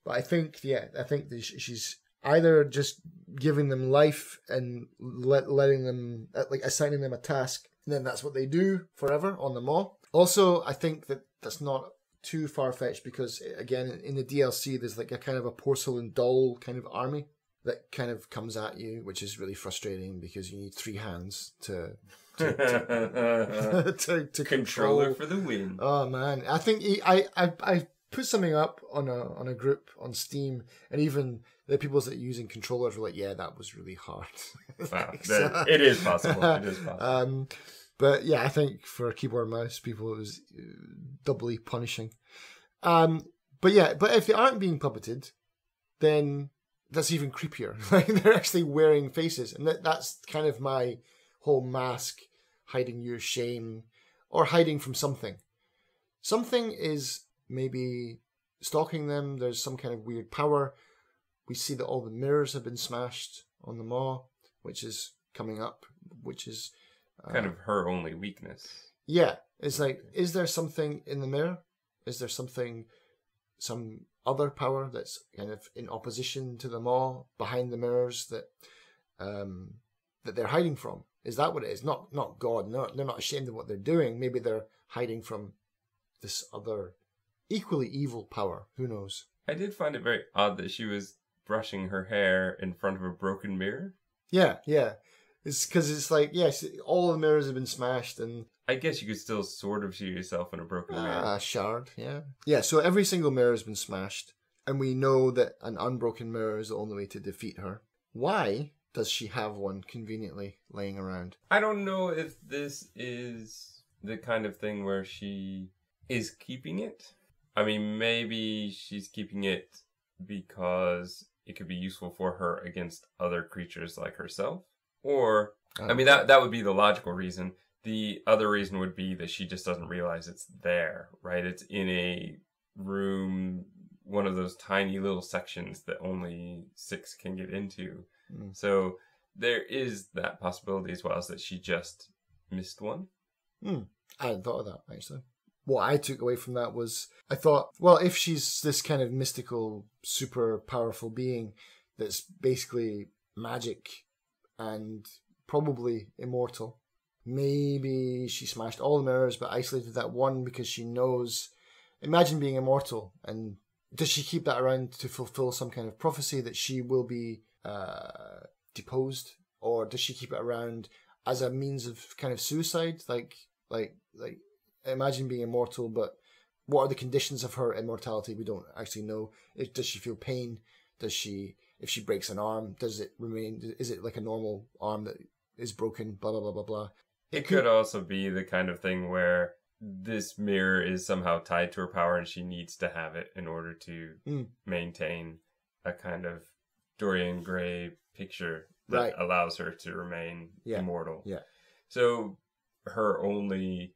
But I think that she's either just giving them life and letting them, like assigning them a task, and then that's what they do forever on the maw. Also, I think that that's not too far-fetched, because again, in the DLC, there's like a kind of a porcelain doll kind of army that kind of comes at you, which is really frustrating because you need 3 hands to Controller for the win. Oh man, I think I put something up on a group on Steam, and even the people that are using controllers were like, "Yeah, that was really hard." Wow, it is possible. It is possible. But yeah, I think for keyboard and mouse people, it was doubly punishing. But if they aren't being puppeted, then that's even creepier. Like, they're actually wearing faces, and that's kind of my whole mask, hiding your shame or hiding from something. Something is maybe stalking them. There's some kind of weird power. We see that all the mirrors have been smashed on the maw, which is coming up, which is Kind of her only weakness. Yeah, it's like, is there something in the mirror? Is there some other power that's kind of in opposition to them all, behind the mirrors that they're hiding from? Is that what it is? Not God. No, they're not ashamed of what they're doing. Maybe they're hiding from this other equally evil power. Who knows? I did find it very odd that she was brushing her hair in front of a broken mirror. Yeah. It's because it's like, yes, all the mirrors have been smashed and... I guess you could still sort of see yourself in a broken mirror. Shard, yeah. Yeah, so every single mirror has been smashed, and we know that an unbroken mirror is the only way to defeat her. Why does she have one conveniently laying around? I don't know if this is the kind of thing where she is keeping it. I mean, maybe she's keeping it because it could be useful for her against other creatures like herself. Or, I mean, that would be the logical reason. The other reason would be that she just doesn't realize it's there, right? It's in a room, one of those tiny little sections that only 6 can get into. So there is that possibility as well, as that she just missed one. I hadn't thought of that, actually. What I took away from that was, I thought, well, if she's this kind of mystical, super powerful being that's basically magic and probably immortal, maybe she smashed all the mirrors but isolated that one because she knows... Imagine being immortal, and does she keep that around to fulfill some kind of prophecy that she will be deposed? Or does she keep it around as a means of kind of suicide? Like imagine being immortal, but what are the conditions of her immortality? We don't actually know. Does she feel pain? Does she, if she breaks an arm, does it remain, is it like a normal arm that is broken? Blah, blah, blah, blah, blah. It could also be the kind of thing where this mirror is somehow tied to her power and she needs to have it in order to maintain a kind of Dorian Gray picture that allows her to remain immortal. Yeah. So her only,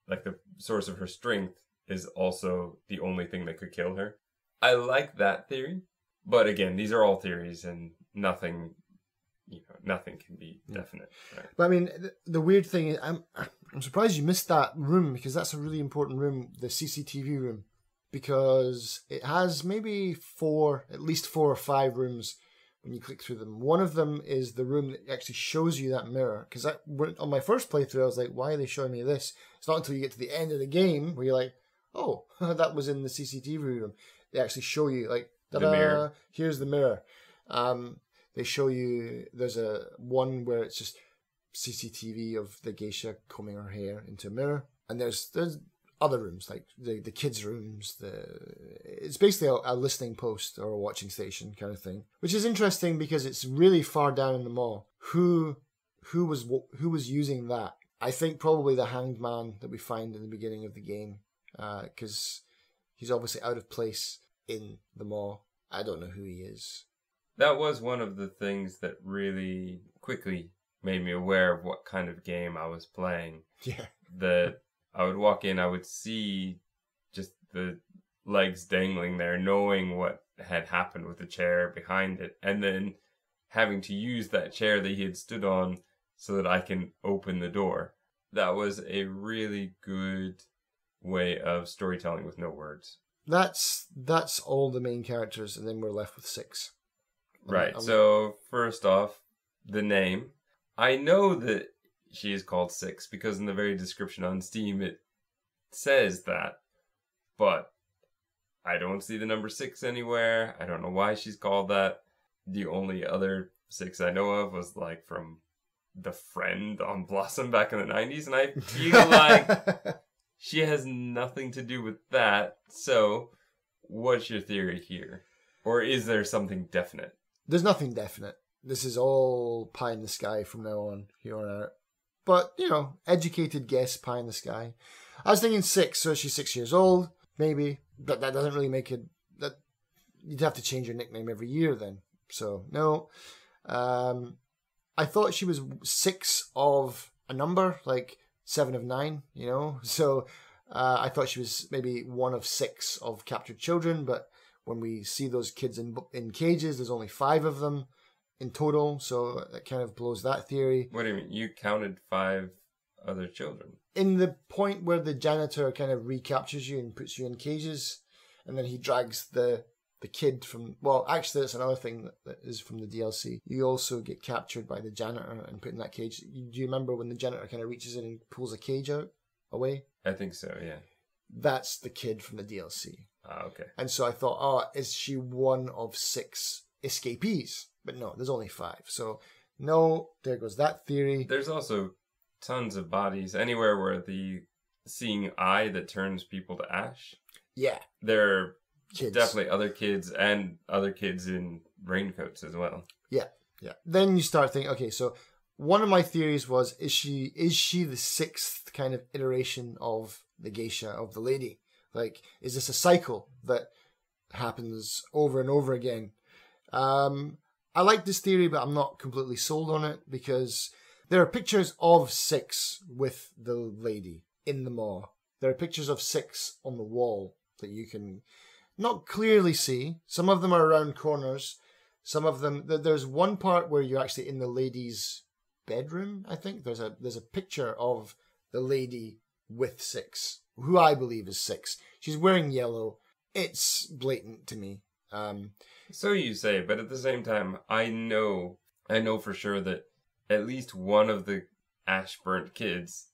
like, the source of her strength is also the only thing that could kill her. I like that theory, but again, these are all theories and nothing can be definite. Right? But I mean, the weird thing is, I'm surprised you missed that room, because that's a really important room, the CCTV room, because it has maybe at least 4 or 5 rooms when you click through them. One of them is the room that actually shows you that mirror, because on my first playthrough, I was like, why are they showing me this? It's not until you get to the end of the game where you're like, oh, that was in the CCTV room. They actually show you, like, the mirror. Here's the mirror. They show you, there's a one where it's just CCTV of the geisha combing her hair into a mirror. And there's other rooms, like the kids' rooms. It's basically a listening post or a watching station kind of thing, which is interesting because it's really far down in the mall. Who was using that? I think probably the hanged man that we find in the beginning of the game, because he's obviously out of place in the mall. I don't know who he is. That was one of the things that really quickly made me aware of what kind of game I was playing. Yeah. That I would walk in, I would see just the legs dangling there, knowing what had happened with the chair behind it, and then having to use that chair that he had stood on so that I can open the door. That was a really good way of storytelling with no words. That's all the main characters, and then we're left with 6. Right. So first off, the name. I know that she is called 6 because in the very description on Steam it says that, but I don't see the number 6 anywhere. I don't know why she's called that. The only other 6 I know of was like from The Friend on Blossom back in the 90s, and I feel like she has nothing to do with that. So what's your theory here? Or is there something definite? There's nothing definite. This is all pie in the sky from now on, here on out. But, educated guess, pie in the sky. I was thinking 6, so she's 6 years old, maybe. But that doesn't really make it... That you'd have to change your nickname every year then. So, no. I thought she was 6 of a number, like 7 of 9, So, I thought she was maybe 1 of 6 of captured children, but when we see those kids in cages, there's only 5 of them in total, so that kind of blows that theory. What do you mean? You counted 5 other children. In the point where the janitor kind of recaptures you and puts you in cages, and then he drags the kid from... Well, actually, that's another thing that is from the DLC. You also get captured by the janitor and put in that cage. Do you remember when the janitor kind of reaches in and pulls a cage out away? I think so, yeah. That's the kid from the DLC. Ah, okay. And so I thought, oh, is she one of 6 escapees? But no, there's only 5. So, no, there goes that theory. There's also tons of bodies anywhere where the seeing eye that turns people to ash. Yeah. There are Kids. definitely other kids and other kids in raincoats as well. Yeah. Then you start thinking, okay, so one of my theories was, is she the 6th kind of iteration of the geisha, of the lady? Like, is this a cycle that happens over and over again? I like this theory, but I'm not completely sold on it, because there are pictures of 6 with the lady in the maw. There are pictures of 6 on the wall that you can not clearly see. Some of them are around corners. Some of them, there's one part where you're actually in the lady's bedroom, I think. There's a picture of the lady with 6, who I believe is 6. She's wearing yellow. It's blatant to me. So you say, but at the same time, I know for sure that at least one of the ash-burnt kids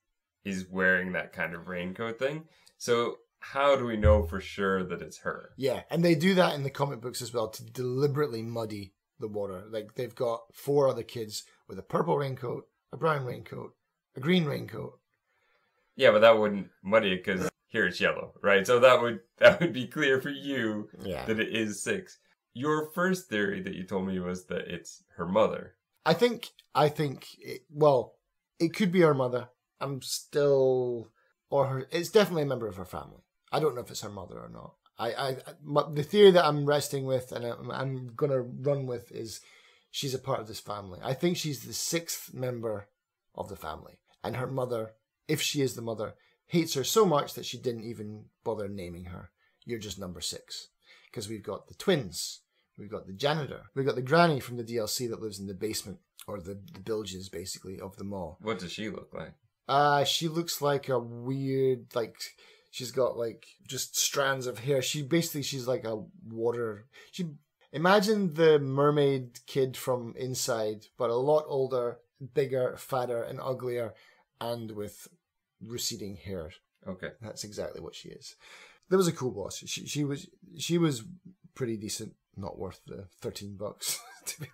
is wearing that kind of raincoat thing. So how do we know for sure that it's her? Yeah, and they do that in the comic books as well, to deliberately muddy the water. Like, they've got 4 other kids with a purple raincoat, a brown raincoat, a green raincoat. Yeah, but that wouldn't muddy it because here it's yellow, right? So that would be clear for you that it is 6. Your first theory that you told me was that it's her mother. I think it could be her mother. It's definitely a member of her family. I don't know if it's her mother or not. The theory that I'm resting with and I'm going to run with is she's a part of this family. I think she's the 6th member of the family. And her mother, if she is the mother, hates her so much that she didn't even bother naming her. You're just number 6. Because we've got the twins. We've got the janitor. We've got the granny from the DLC that lives in the basement, or the bilges, basically, of the mall. What does she look like? She looks like a weird, she's got, just strands of hair. She's like a water... Imagine the mermaid kid from Inside, but a lot older, bigger, fatter, and uglier, and with receding hair. Okay. That's exactly what she is. That was a cool boss. She was pretty decent. Not worth the $13. To be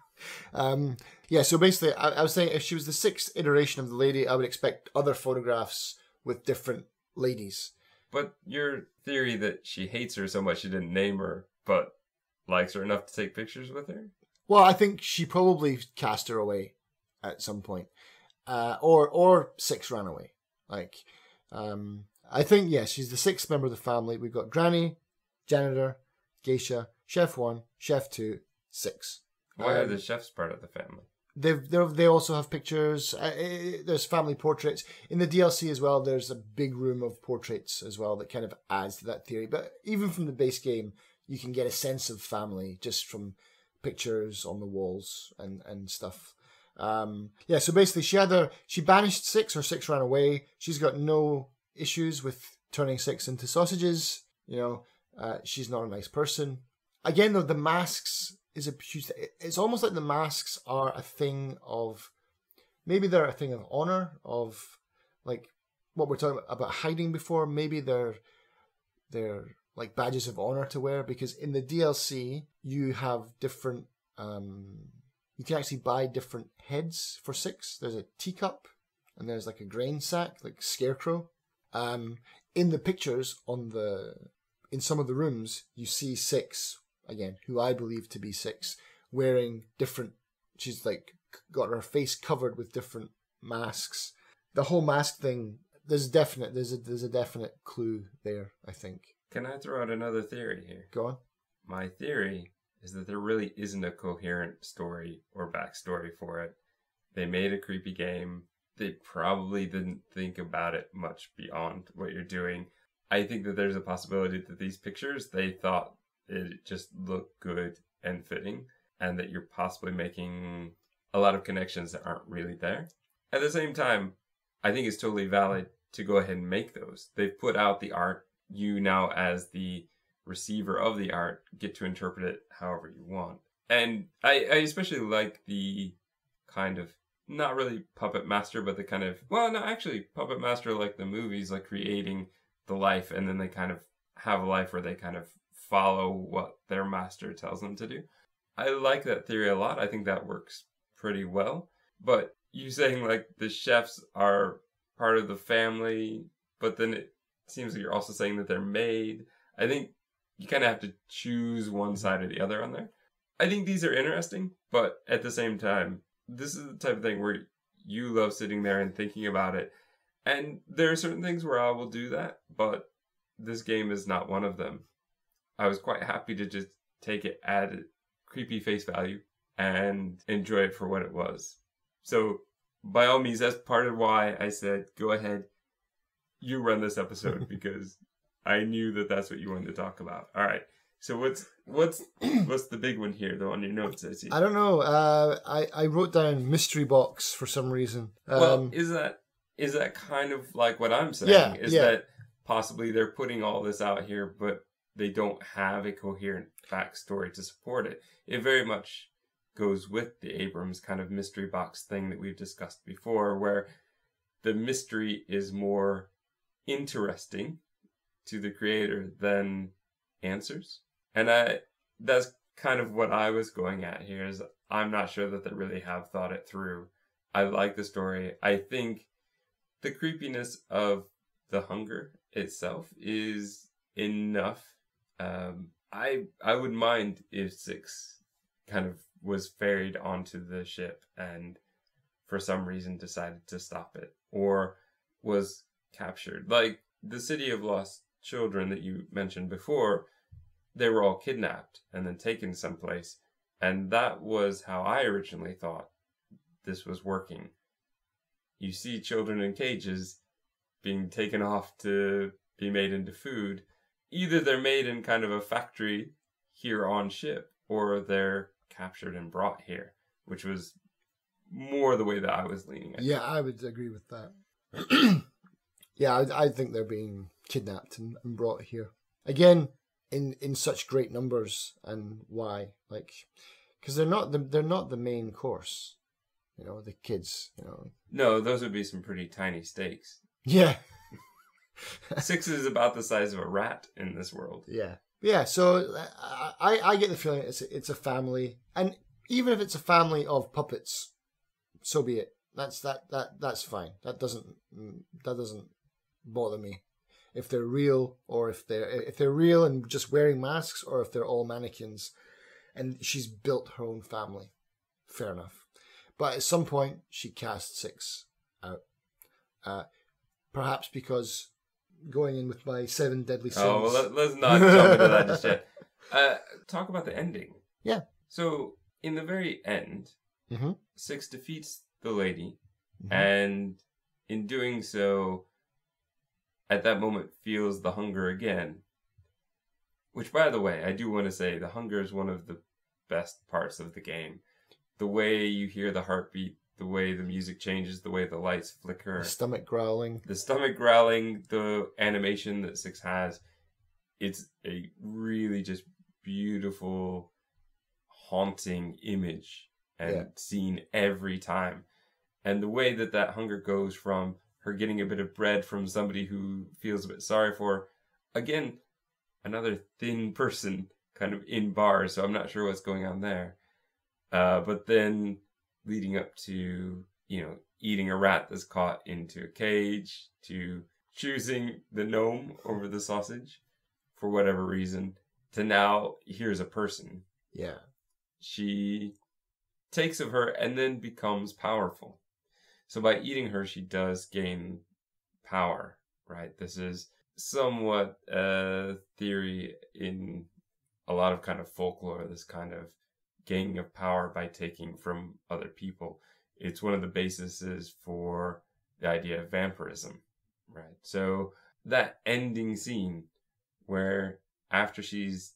so basically, I was saying if she was the 6th iteration of the lady, I would expect other photographs with different ladies. But your theory that she hates her so much she didn't name her, but likes her enough to take pictures with her? Well, I think she probably cast her away at some point. Or 6 ran away. I think, yes, she's the 6th member of the family. We've got Granny, Janitor, Geisha, Chef 1, Chef 2, 6. Why are the chefs part of the family? They also have pictures. There's family portraits. In the DLC as well, there's a big room of portraits as well that kind of adds to that theory. But even from the base game, you can get a sense of family just from pictures on the walls and stuff. So basically she banished 6 or 6 ran away. She's got no issues with turning 6 into sausages. She's not a nice person. Again, though, the masks is a huge... It's almost like the masks are a thing of... Maybe they're a thing of honor, of like what we're talking about hiding before. Maybe they're like badges of honor to wear, because in the DLC you have different... you can actually buy different heads for 6. There's a teacup and there's like a grain sack, like Scarecrow. In the pictures in some of the rooms, you see 6, again, who I believe to be 6, wearing different... She's got her face covered with different masks. The whole mask thing, there's a definite clue there, I think. Can I throw out another theory here? Go on. My theory is that there really isn't a coherent story or backstory for it. They made a creepy game. They probably didn't think about it much beyond what you're doing. I think that there's a possibility that these pictures, they thought it just looked good and fitting, and that you're possibly making a lot of connections that aren't really there. At the same time, I think it's totally valid to go ahead and make those. They've put out the art. You now, as the receiver of the art, get to interpret it however you want. And I especially like the kind of, not really puppet master, but the kind of, well, no, actually puppet master like the movies, like creating the life, and then they kind of have a life where they kind of follow what their master tells them to do. I like that theory a lot. I think that works pretty well. But you saying like the chefs are part of the family, but then it seems like you're also saying that they're made. I think you kind of have to choose one side or the other on there. I think these are interesting, but at the same time, this is the type of thing where you love sitting there and thinking about it. And there are certain things where I will do that, but this game is not one of them. I was quite happy to just take it at creepy face value and enjoy it for what it was. So, by all means, that's part of why I said, go ahead, you run this episode, because I knew that that's what you wanted to talk about. All right. So what's the big one here, though, on your notes, I see? I don't know. I wrote down mystery box for some reason. Well, is that kind of like what I'm saying? Yeah, Is yeah. that possibly they're putting all this out here, but they don't have a coherent backstory to support it? It very much goes with the Abrams kind of mystery box thing that we've discussed before, where the mystery is more interesting to the creator than answers. And that's kind of what I was going at here, is I'm not sure that they really have thought it through. I like the story. I think the creepiness of the hunger itself is enough. I wouldn't mind if 6 kind of was ferried onto the ship and for some reason decided to stop it, or was captured. Like the City of Lost Children that you mentioned before, they were all kidnapped and then taken someplace. And that was how I originally thought this was working. You see children in cages being taken off to be made into food. Either they're made in kind of a factory here on ship, or they're captured and brought here, which was more the way that I was leaning at. Yeah, I would agree with that. Yeah, I think they're being kidnapped and brought here. Again, in such great numbers. And why? Like, because they're not the main course. You know, the kids, you know. No, those would be some pretty tiny steaks. Yeah. 6 is about the size of a rat in this world. Yeah. Yeah, so I get the feeling it's a family, and even if it's a family of puppets, so be it. That's fine. That doesn't bother me. If they're real, or if they're real and just wearing masks, or if they're all mannequins, and she's built her own family, fair enough. But at some point, she cast 6 out, perhaps because going in with my 7 deadly sins. Oh, well, let's not jump into that just yet. Talk about the ending. Yeah. So, in the very end, Mm-hmm. 6 defeats the lady, and in doing so, at that moment, feels the hunger again. Which, by the way, I do want to say the hunger is one of the best parts of the game. The way you hear the heartbeat, the way the music changes, the way the lights flicker. The stomach growling. The stomach growling, the animation that 6 has, it's a really just beautiful, haunting image and scene every time. And the way that hunger goes from her getting a bit of bread from somebody who feels a bit sorry for her. Again, another thin person kind of in bars, so I'm not sure what's going on there. But then leading up to, eating a rat that's caught into a cage, to choosing the gnome over the sausage for whatever reason, to now here's a person. Yeah. She takes of her and then becomes powerful. So by eating her, she does gain power, right? This is somewhat a theory in a lot of kind of folklore, this kind of gaining of power by taking from other people. It's one of the bases for the idea of vampirism, right? So that ending scene where after she's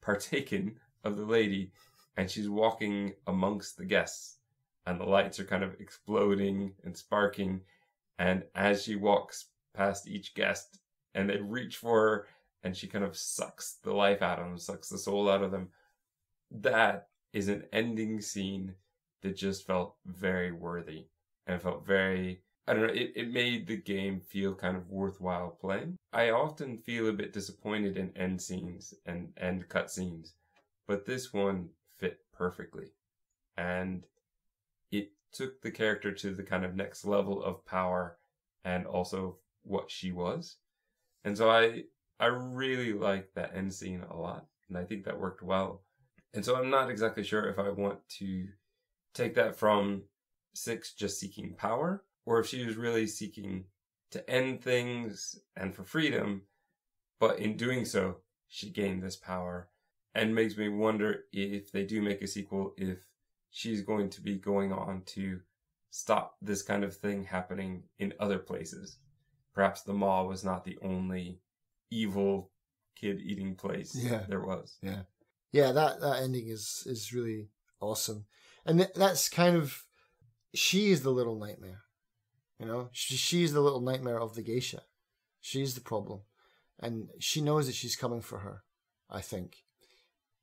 partaken of the lady and she's walking amongst the guests and the lights are kind of exploding and sparking And as she walks past each guest and they reach for her and she kind of sucks the life out of them, sucks the soul out of them, that is an ending scene that just felt very worthy and felt very, I don't know, it made the game feel kind of worthwhile playing. I often feel a bit disappointed in end scenes and end cutscenes, but this one fit perfectly. And it took the character to the kind of next level of power and also what she was. And so I really like that end scene a lot, and I think that worked well. And so I'm not exactly sure if I want to take that from 6 just seeking power, or if she was really seeking to end things and for freedom, but in doing so, she gained this power. And makes me wonder if they do make a sequel, if she's going to be going on to stop this kind of thing happening in other places. Perhaps the mall was not the only evil kid-eating place there was. Yeah, that ending is really awesome. And that's kind of, she is the little nightmare. You know, she's the little nightmare of the geisha. She's the problem. And she knows that she's coming for her, I think.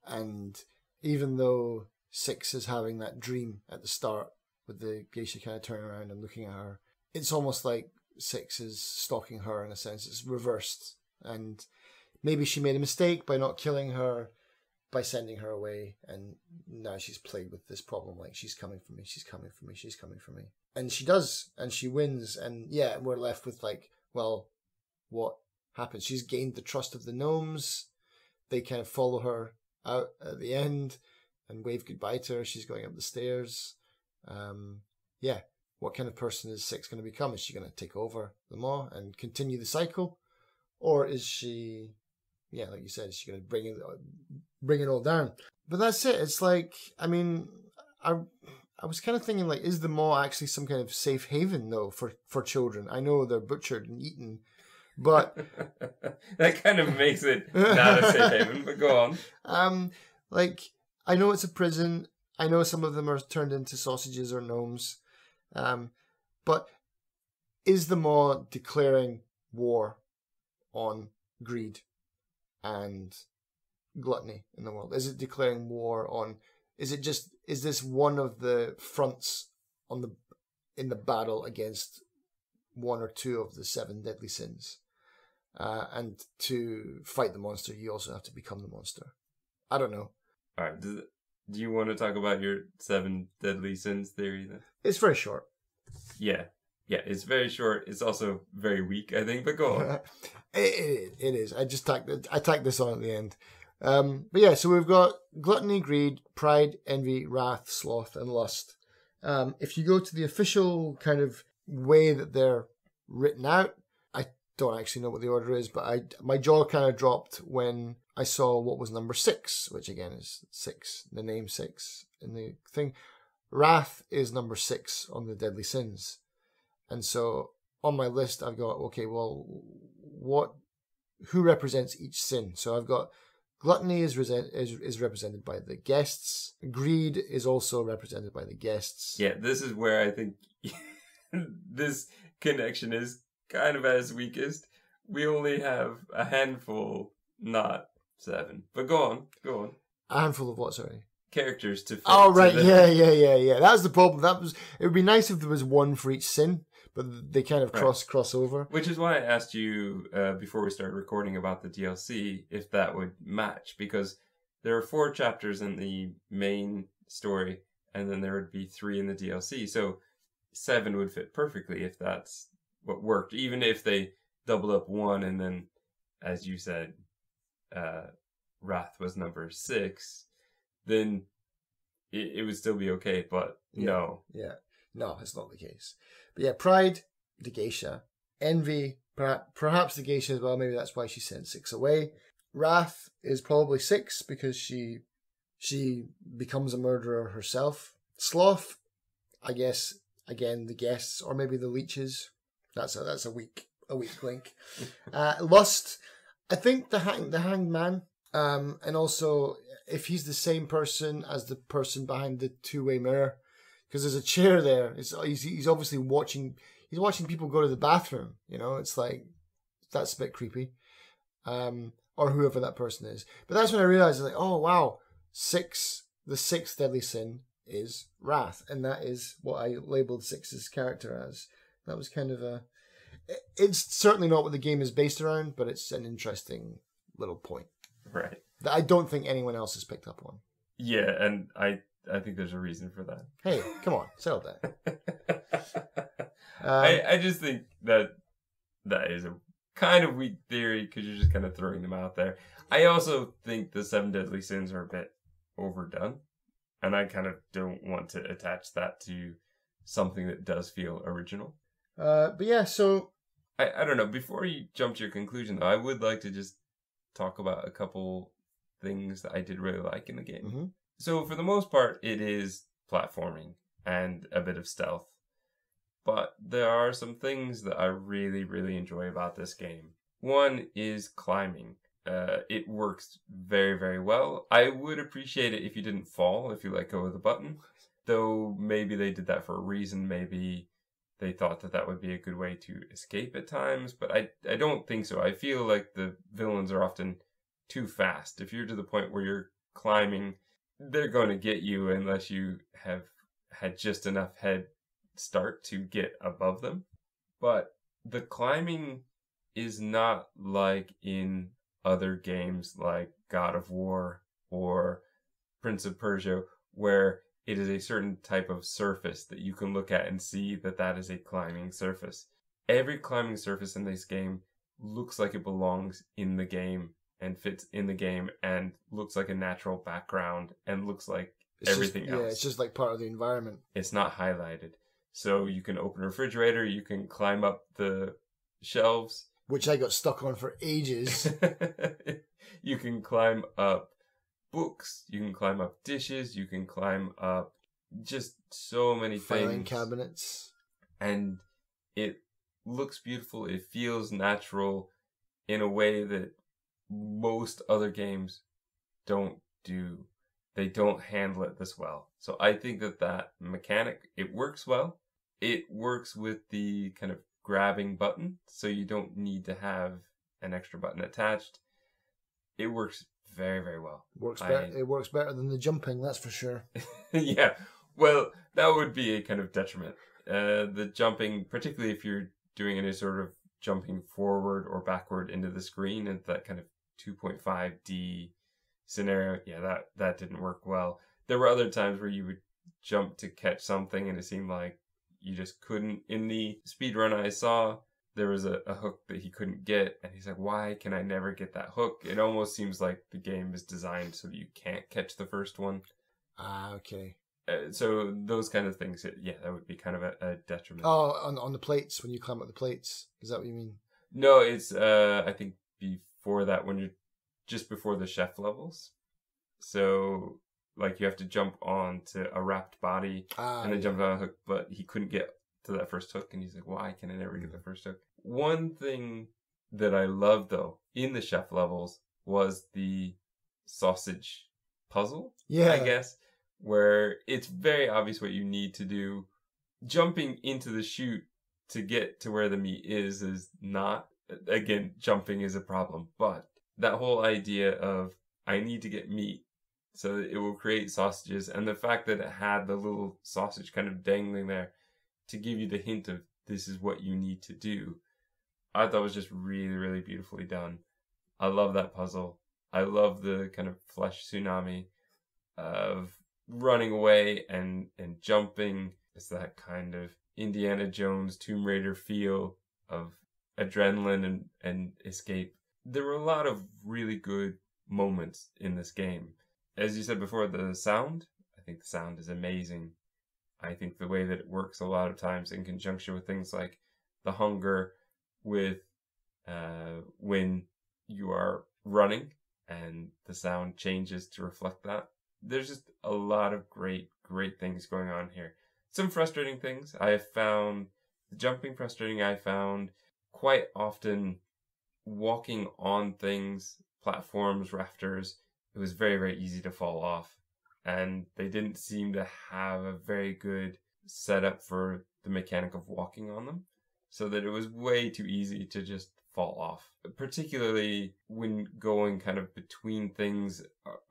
And even though 6 is having that dream at the start with the geisha kind of turning around and looking at her, it's almost like 6 is stalking her in a sense. It's reversed. And maybe she made a mistake by not killing her, by sending her away, and now she's plagued with this problem, like, she's coming for me, she's coming for me, she's coming for me. And she does, and she wins, and yeah, we're left with like, well, what happens? She's gained the trust of the gnomes, they kind of follow her out at the end, and wave goodbye to her, she's going up the stairs. Yeah, what kind of person is 6 going to become? Is she going to take over the mall and continue the cycle? Or is she, yeah, like you said, is she going to bring it all down? But that's it. It's like, I mean, I was kind of thinking, like, is the mall actually some kind of safe haven, though, for children? I know they're butchered and eaten, but... that kind of makes it not a safe haven, but go on. Like, I know it's a prison. I know some of them are turned into sausages or gnomes. But is the mall declaring war on greed and gluttony in the world? Is it declaring war on, is this one of the fronts in the battle against 1 or 2 of the 7 deadly sins? And to fight the monster, you also have to become the monster. I don't know. All right. Do you want to talk about your 7 deadly sins theory then? It's very short. Yeah, it's very short. It's also very weak, I think, but go on. It is. I tacked this on at the end. But yeah, so we've got gluttony, greed, pride, envy, wrath, sloth, and lust. If you go to the official kind of way that they're written out, I don't actually know what the order is, but my jaw kind of dropped when I saw what was number 6, which again is 6, the name 6 in the thing. Wrath is number 6 on the deadly sins. And so on my list, I've got, okay, well, who represents each sin? So I've got gluttony is represented by the guests. Greed is also represented by the guests. Yeah, this is where I think this connection is kind of at its weakest. We only have a handful, not 7. But go on. A handful of what, sorry? Characters to fit. Oh, right, yeah. That was the problem. It would be nice if there was 1 for each sin, but they kind of cross over. Which is why I asked you before we started recording about the DLC if that would match, because there are 4 chapters in the main story, and then there would be 3 in the DLC. So 7 would fit perfectly if that's what worked. Even if they doubled up 1, and then, as you said, Wrath was number 6. Then it would still be okay, but no. Yeah. No, it's not the case. But yeah, pride, the geisha. Envy, perhaps the geisha as well. Maybe that's why she sent 6 away. Wrath is probably 6 because she becomes a murderer herself. Sloth, I guess, again, the guests, or maybe the leeches. That's a weak link. Lust, I think the hanged man. And also, if he's the same person as the person behind the 2-way mirror, because there's a chair there. He's obviously watching. he's watching people go to the bathroom. You know, it's like, that's a bit creepy. Or whoever that person is. But that's when I realized, like, oh wow, the sixth deadly sin is wrath, and that is what I labeled Six's character as. That was kind of it's certainly not what the game is based around, but it's an interesting little point. Right. That I don't think anyone else has picked up on. Yeah, and I think there's a reason for that. Hey, come on, settle down. I just think that is a kind of weak theory because you're just kind of throwing them out there. I also think the 7 deadly sins are a bit overdone, and I kind of don't want to attach that to something that does feel original. But yeah, so I don't know. Before you jump to your conclusion, though, I would like to just talk about a couple things that I did really like in the game. Mm-hmm. So for the most part, it is platforming and a bit of stealth. But there are some things that I really, really enjoy about this game. One is climbing. It works very, very well. I would appreciate it if you didn't fall, if you let go of the button. Though maybe they did that for a reason. Maybe they thought that that would be a good way to escape at times. But I don't think so. I feel like the villains are often too fast. If you're to the point where you're climbing, they're going to get you unless you have had just enough head start to get above them. But the climbing is not like in other games like God of War or Prince of Persia, where it is a certain type of surface that you can look at and see that that is a climbing surface. Every climbing surface in this game looks like it belongs in the game and fits in the game and looks like a natural background and looks like everything else. Yeah, it's just like part of the environment. It's not highlighted. So you can open a refrigerator, you can climb up the shelves. Which I got stuck on for ages. You can climb up books, you can climb up dishes, you can climb up just so many Filing things. cabinets. And it looks beautiful, it feels natural in a way that most other games don't do. They don't handle it this well. So I think that mechanic, it works well. It works with the kind of grabbing button, so you don't need to have an extra button attached. It works very, very well. It works better than the jumping, that's for sure. Yeah, well, that would be a kind of detriment. The jumping, particularly if you're doing any sort of jumping forward or backward into the screen and that kind of 2.5D scenario, yeah, that didn't work well. There were other times where you would jump to catch something and it seemed like you just couldn't. In the speedrun I saw, there was a hook that he couldn't get, and he's like, why can I never get that hook? It almost seems like the game is designed so that you can't catch the first one. Ah, okay. So those kind of things, yeah, that would be kind of a detriment. Oh, on the plates, when you climb up the plates. Is that what you mean? No, it's, I think before that, when you're just before the chef levels. So, like, you have to jump onto a wrapped body and then jump on a hook, but he couldn't get to that first hook, and he's like, why can I never get the first hook? One thing that I loved, though, in the chef levels was the sausage puzzle, yeah, I guess, where it's very obvious what you need to do. Jumping into the chute to get to where the meat is not, again, jumping is a problem, but that whole idea of I need to get meat so that it will create sausages, and the fact that it had the little sausage kind of dangling there to give you the hint of this is what you need to do, I thought was just really, really beautifully done. I love that puzzle. I love the kind of flesh tsunami of running away and jumping. It's that kind of Indiana Jones, Tomb Raider feel of adrenaline and escape. There were a lot of really good moments in this game. As you said before, the sound, I think the sound is amazing. I think the way that it works a lot of times in conjunction with things like the hunger with when you are running and the sound changes to reflect that. There's just a lot of great things going on here. Some frustrating things. I have found the jumping frustrating. I found quite often walking on things, platforms, rafters. It was very, very easy to fall off. And they didn't seem to have a very good setup for the mechanic of walking on them. so that it was way too easy to just fall off, particularly when going kind of between things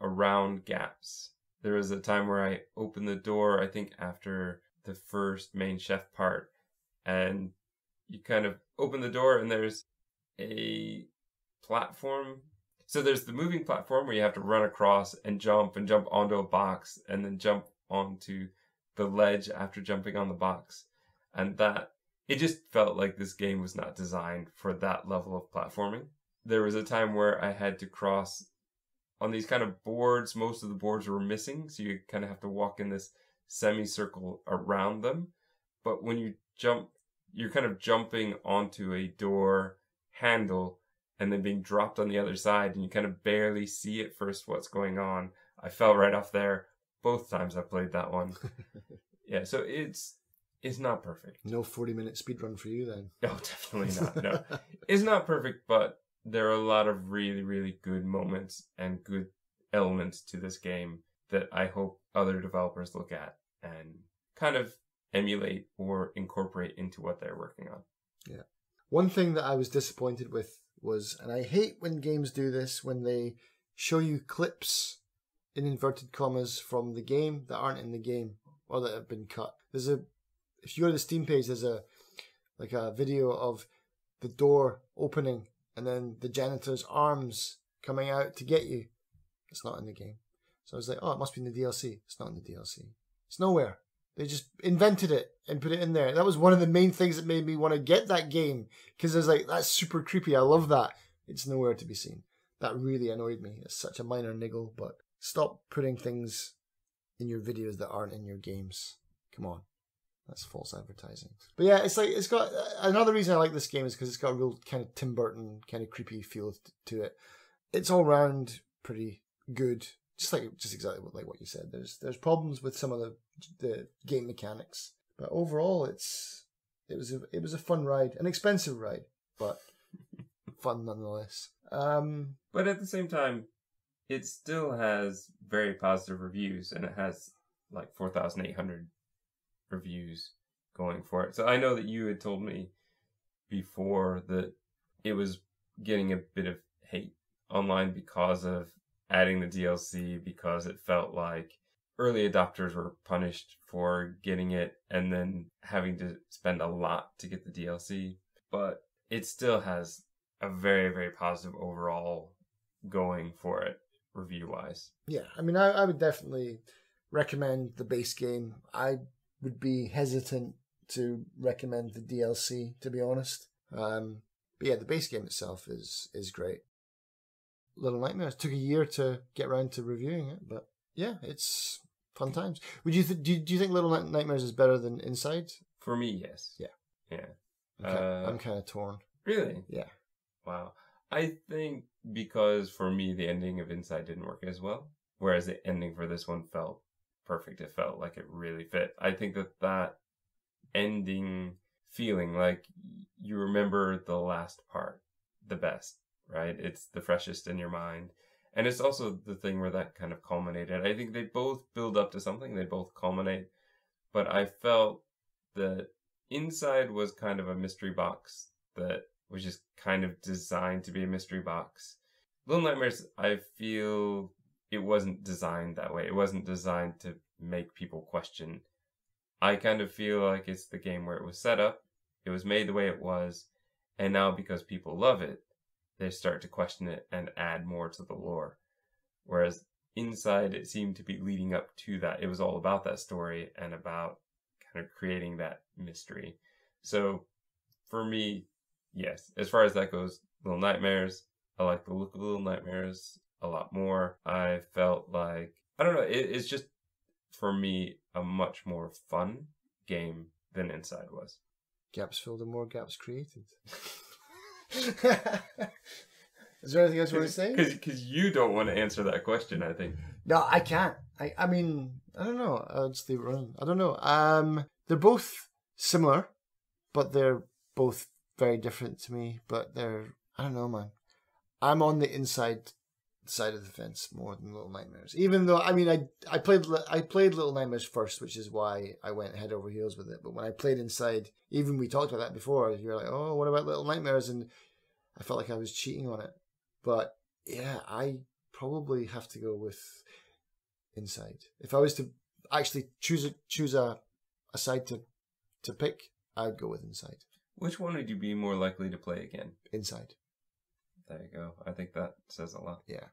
around gaps. There was a time where I opened the door, I think after the first main chef part, and you kind of open the door and there's a platform. So there's the moving platform where you have to run across and jump onto a box and then jump onto the ledge after jumping on the box. And that, it just felt like this game was not designed for that level of platforming. There was a time where I had to cross on these kind of boards. Most of the boards were missing, so you kind of have to walk in this semicircle around them. But when you jump, you're kind of jumping onto a door handle and then being dropped on the other side, and you kind of barely see at first what's going on. I fell right off there both times I played that one. Yeah, so it's not perfect. No 40-minute speedrun for you then. No, definitely not. No, it's not perfect, but there are a lot of really, really good moments and good elements to this game that I hope other developers look at and kind of emulate or incorporate into what they're working on. Yeah. One thing that I was disappointed with was, and I hate when games do this, when they show you clips in inverted commas from the game that aren't in the game or that have been cut. If you go to the Steam page, there's a video of the door opening and then the janitor's arms coming out to get you. It's not in the game. So I was like, oh, it must be in the DLC. It's not in the DLC. It's nowhere. They just invented it and put it in there. That was one of the main things that made me want to get that game, because I was like, that's super creepy. I love that. It's nowhere to be seen. That really annoyed me. It's such a minor niggle, but stop putting things in your videos that aren't in your games. Come on. That's false advertising. But yeah, it's got, another reason I like this game is because it's got a real kind of Tim Burton kind of creepy feel to it. It's all round pretty good. Just exactly like what you said. There's problems with some of the game mechanics, but overall it was a fun ride, an expensive ride, but fun nonetheless. But at the same time, it still has very positive reviews, and it has like 4,800 reviews going for it. So I know that you had told me before that it was getting a bit of hate online because of adding the DLC, because it felt like early adopters were punished for getting it and then having to spend a lot to get the DLC. But it still has a very, very positive overall going for it, review-wise. Yeah, I mean, I would definitely recommend the base game. I would be hesitant to recommend the DLC, to be honest. But yeah, the base game itself is great. Little Nightmares took a year to get around to reviewing it, but yeah, it's fun times. Would you do you think Little Nightmares is better than Inside? For me, yes. Yeah. Yeah. I'm kind of torn. Really? Yeah. Wow. I think because for me the ending of Inside didn't work as well, whereas the ending for this one felt perfect. It felt like it really fit. I think that ending feeling, like you remember the last part the best, right? It's the freshest in your mind. And it's also the thing where that kind of culminated. I think they both build up to something. They both culminate. But I felt that Inside was kind of a mystery box that was just kind of designed to be a mystery box. Little Nightmares, I feel it wasn't designed that way. It wasn't designed to make people question. I kind of feel like it's the game where it was set up, it was made the way it was, and now because people love it, they start to question it and add more to the lore. Whereas Inside, it seemed to be leading up to that. It was all about that story and about kind of creating that mystery. So for me, yes, as far as that goes, Little Nightmares, I like the look of Little Nightmares a lot more. I felt like, I don't know, it's just, for me, a much more fun game than Inside was. Gaps filled and more gaps created. Is there anything else you want to say? Because you don't want to answer that question, I think. No, I can't. I mean, I don't know. I'll just leave it running. I don't know. They're both similar, but they're both very different to me. But I don't know, man. I'm on the Inside side of the fence more than Little Nightmares. Even though, I mean, I played Little Nightmares first, which is why I went head over heels with it. But when I played Inside, even we talked about that before, you were like, oh, what about Little Nightmares? And I felt like I was cheating on it. But yeah, I probably have to go with Inside. If I was to actually choose a side to pick, I'd go with Inside. Which one would you be more likely to play again? Inside. There you go. I think that says a lot. Yeah.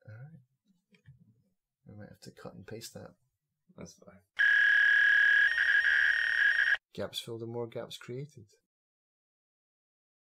All right. I might have to cut and paste that. That's fine. Gaps filled and more gaps created.